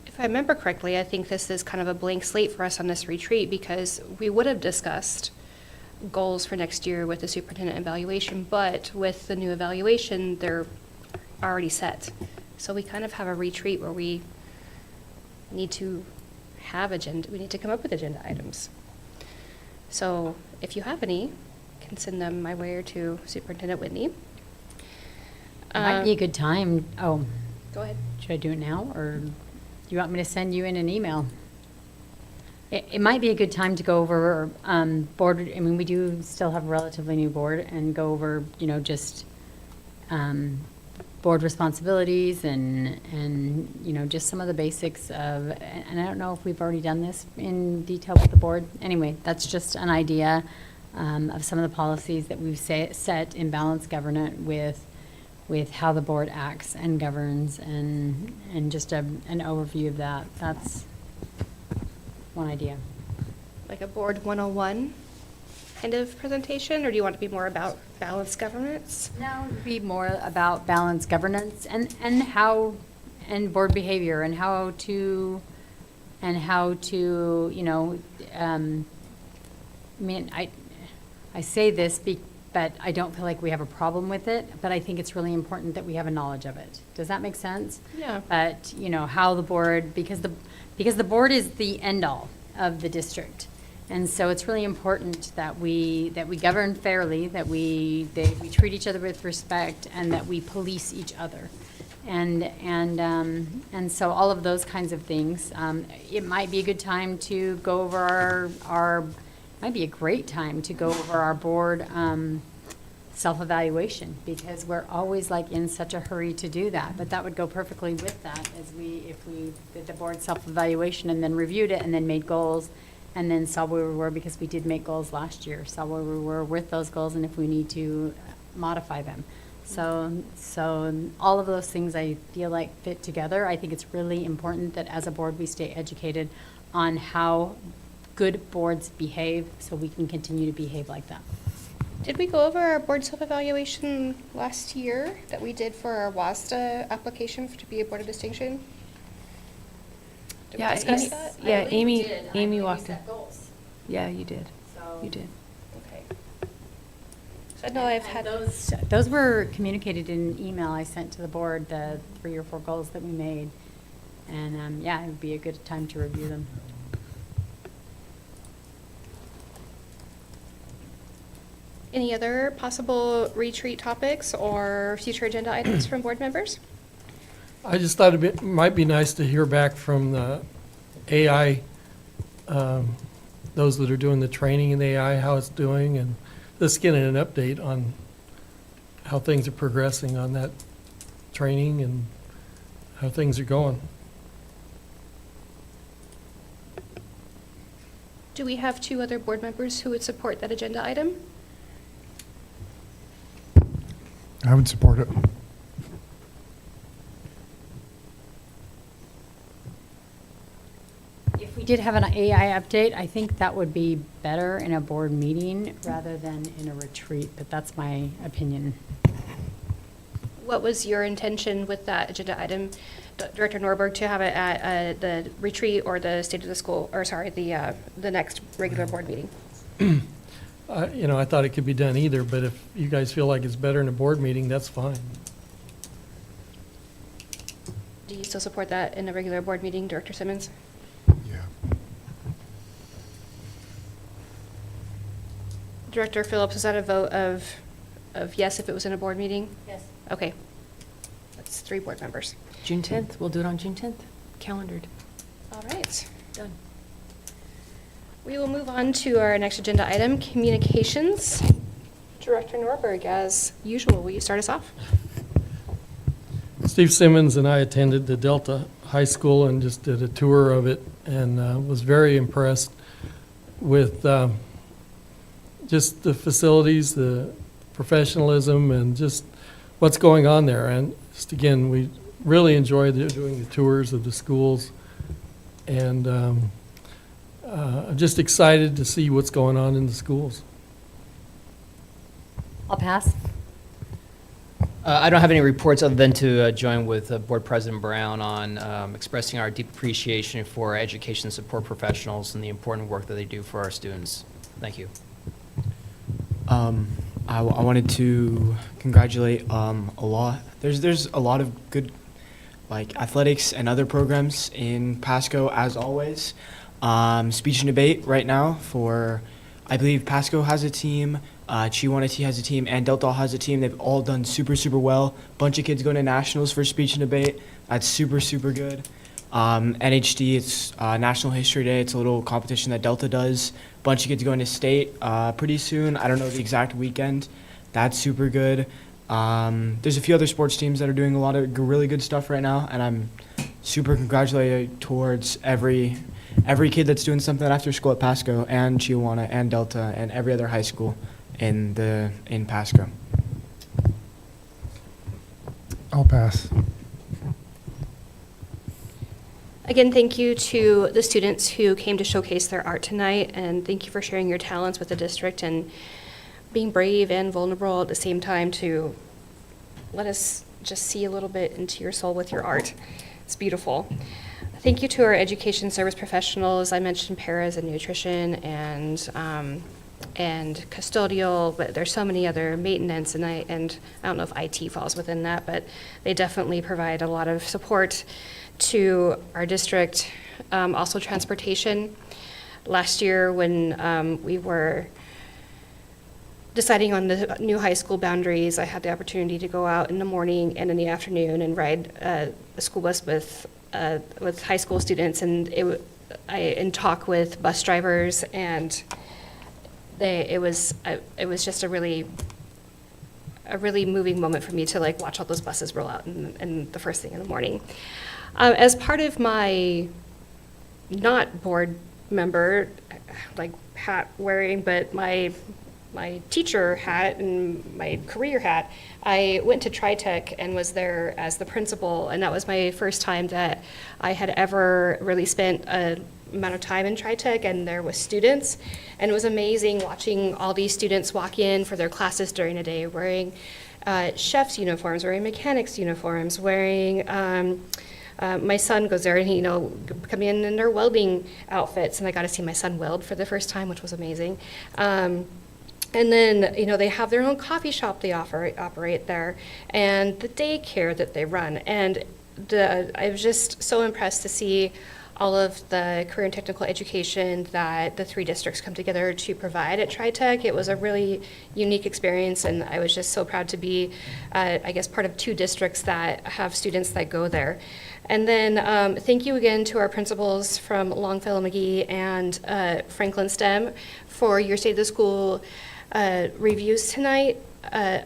If I remember correctly, I think this is kind of a blank slate for us on this retreat because we would have discussed goals for next year with the superintendent evaluation, but with the new evaluation, they're already set. So we kind of have a retreat where we need to we need to come up with agenda items. So if you have any, you can send them my way or to Superintendent Whitney. Might be a good time, Go ahead. should I do it now, or do you want me to send you in an email? It might be a good time to go over board, I mean, we do still have a relatively new board, and go over, just board responsibilities and, just some of the basics of, and I don't know if we've already done this in detail with the board. Anyway, that's just an idea of some of the policies that we've set in balanced governance with with how the board acts and governs, and just an overview of that. That's one idea. Like a board 101 kind of presentation, or do you want to be more about balanced governance? No, it would be more about balanced governance and how, and board behavior and how to, you know, I mean, I say this, but I don't feel like we have a problem with it, but I think it's really important that we have a knowledge of it. Does that make sense? Yeah. But, you know, how the board, because the board is the end-all of the district. And so it's really important that we govern fairly, that we treat each other with respect, and that we police each other. And so all of those kinds of things. It might be a good time to go over might be a great time to go over our board self-evaluation, because we're always like in such a hurry to do that. But that would go perfectly with that, if we did the board self-evaluation and then reviewed it and then made goals, and then saw where we were, because we did make goals last year, saw where we were with those goals and if we need to modify them. So all of those things I feel like fit together. I think it's really important that as a board we stay educated on how good boards behave, so we can continue to behave like that. Did we go over our board self-evaluation last year that we did for our WASDA application to be a board of distinction? Did we discuss that? Yeah, Amy walked it. Yeah, you did. You did. Okay. So I know I've had Those were communicated in an email I sent to the board, the 3 or 4 goals that we made. And yeah, it would be a good time to review them. Any other possible retreat topics or future agenda items from board members? I just thought it might be nice to hear back from the AI, those that are doing the training in AI, how it's doing, and just getting an update on how things are progressing on that training and how things are going. Do we have 2 other board members who would support that agenda item? I would support it. If we did have an AI update, I think that would be better in a board meeting rather than in a retreat, but that's my opinion. What was your intention with that agenda item, Director Norberg, to have it at the retreat or the state of the school, or sorry, the next regular board meeting? You know, I thought it could be done either, but if you guys feel like it's better in a board meeting, that's fine. Do you still support that in a regular board meeting, Director Simmons? Yeah. Director Phillips, is that a vote of yes if it was in a board meeting? Yes. Okay. That's 3 board members. June 10th, we'll do it on June 10th, calendared. All right. Done. We will move on to our next agenda item, communications. Director Norberg, as usual, will you start us off? Steve Simmons and I attended the Delta High School and just did a tour of it, and was very impressed with just the facilities, the professionalism, and just what's going on there. And just again, we really enjoyed doing the tours of the schools, and I'm just excited to see what's going on in the schools. I'll pass. I don't have any reports other than to join with Board President Brown on expressing our deep appreciation for our education support professionals and the important work that they do for our students. Thank you. I wanted to congratulate a lot. There's a lot of good, like, athletics and other programs in Pasco, as always. Speech and debate right now for, I believe Pasco has a team, Chihuahua has a team, and Delta has a team. They've all done super, super well. Bunch of kids going to nationals for speech and debate. That's super, super good. NHD, it's National History Day. It's a little competition that Delta does. Bunch of kids going to state pretty soon. I don't know the exact weekend. That's super good. There's a few other sports teams that are doing a lot of really good stuff right now, and I'm super congratulated towards every kid that's doing something after school at Pasco and Chihuahua and Delta and every other high school in Pasco. I'll pass. Again, thank you to the students who came to showcase their art tonight, and thank you for sharing your talents with the district and being brave and vulnerable at the same time to let us just see a little bit into your soul with your art. It's beautiful. Thank you to our education service professionals. I mentioned paras and nutrition and custodial, but there's so many other maintenance, and I don't know if IT falls within that, but they definitely provide a lot of support to our district. Also transportation. Last year when we were deciding on the new high school boundaries, I had the opportunity to go out in the morning and in the afternoon and ride a school bus with high school students, and talk with bus drivers, and it was just a really moving moment for me to like watch all those buses roll out and the first thing in the morning. As part of my not board member like hat wearing, but my teacher hat and my career hat, I went to TriTech and was there as the principal, and that was my first time that I had ever really spent a amount of time in TriTech, and there was students, and it was amazing watching all these students walk in for their classes during the day wearing chef's uniforms, wearing mechanics uniforms, wearing my son goes there and he, come in their welding outfits, and I got to see my son weld for the first time, which was amazing. And then, they have their own coffee shop they operate there, and the daycare that they run. And I was just so impressed to see all of the career and technical education that the three districts come together to provide at TriTech. It was a really unique experience, and I was just so proud to be, part of two districts that have students that go there. And then thank you again to our principals from Longfellow McGee and Franklin STEM for your State of the School reviews tonight. A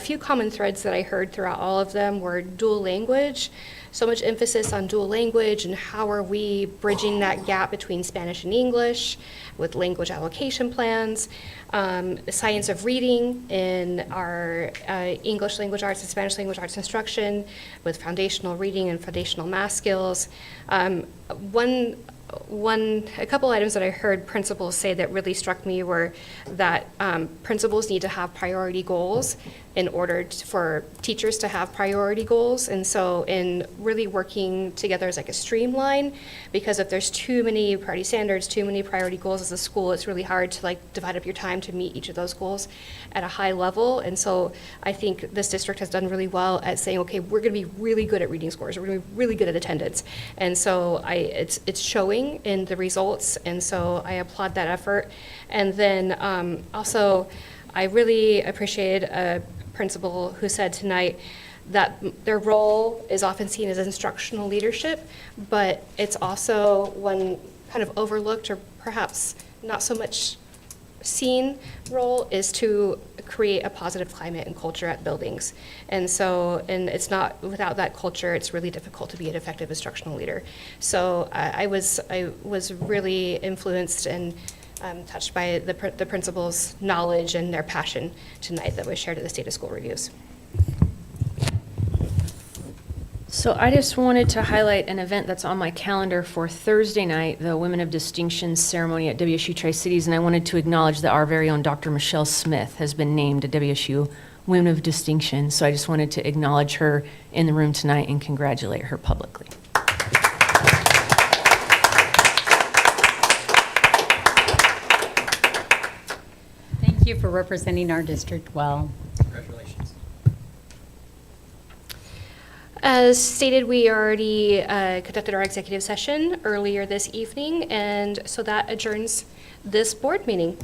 few common threads that I heard throughout all of them were dual language. So much emphasis on dual language and how are we bridging that gap between Spanish and English with language allocation plans, the science of reading in our English language arts and Spanish language arts instruction with foundational reading and foundational math skills. A couple items that I heard principals say that really struck me were that principals need to have priority goals in order for teachers to have priority goals. And so in really working together as like a streamline, because if there's too many priority standards, too many priority goals as a school, it's really hard to like divide up your time to meet each of those goals at a high level. And so I think this district has done really well at saying, okay, we're going to be really good at reading scores, we're going to be really good at attendance. And so it's showing in the results, and so I applaud that effort. And then also, I really appreciated a principal who said tonight that their role is often seen as instructional leadership, but it's also one kind of overlooked or perhaps not so much seen role is to create a positive climate and culture at buildings. And so, and it's not, without that culture, it's really difficult to be an effective instructional leader. So I was really influenced and touched by the principal's knowledge and their passion tonight that was shared at the State of School reviews. So I just wanted to highlight an event that's on my calendar for Thursday night, the Women of Distinction ceremony at WSU Tri-Cities, and I wanted to acknowledge that our very own Dr. Michelle Smith has been named a WSU Women of Distinction. So I just wanted to acknowledge her in the room tonight and congratulate her publicly. Thank you for representing our district well. Congratulations. As stated, we already conducted our executive session earlier this evening, and so that adjourns this board meeting.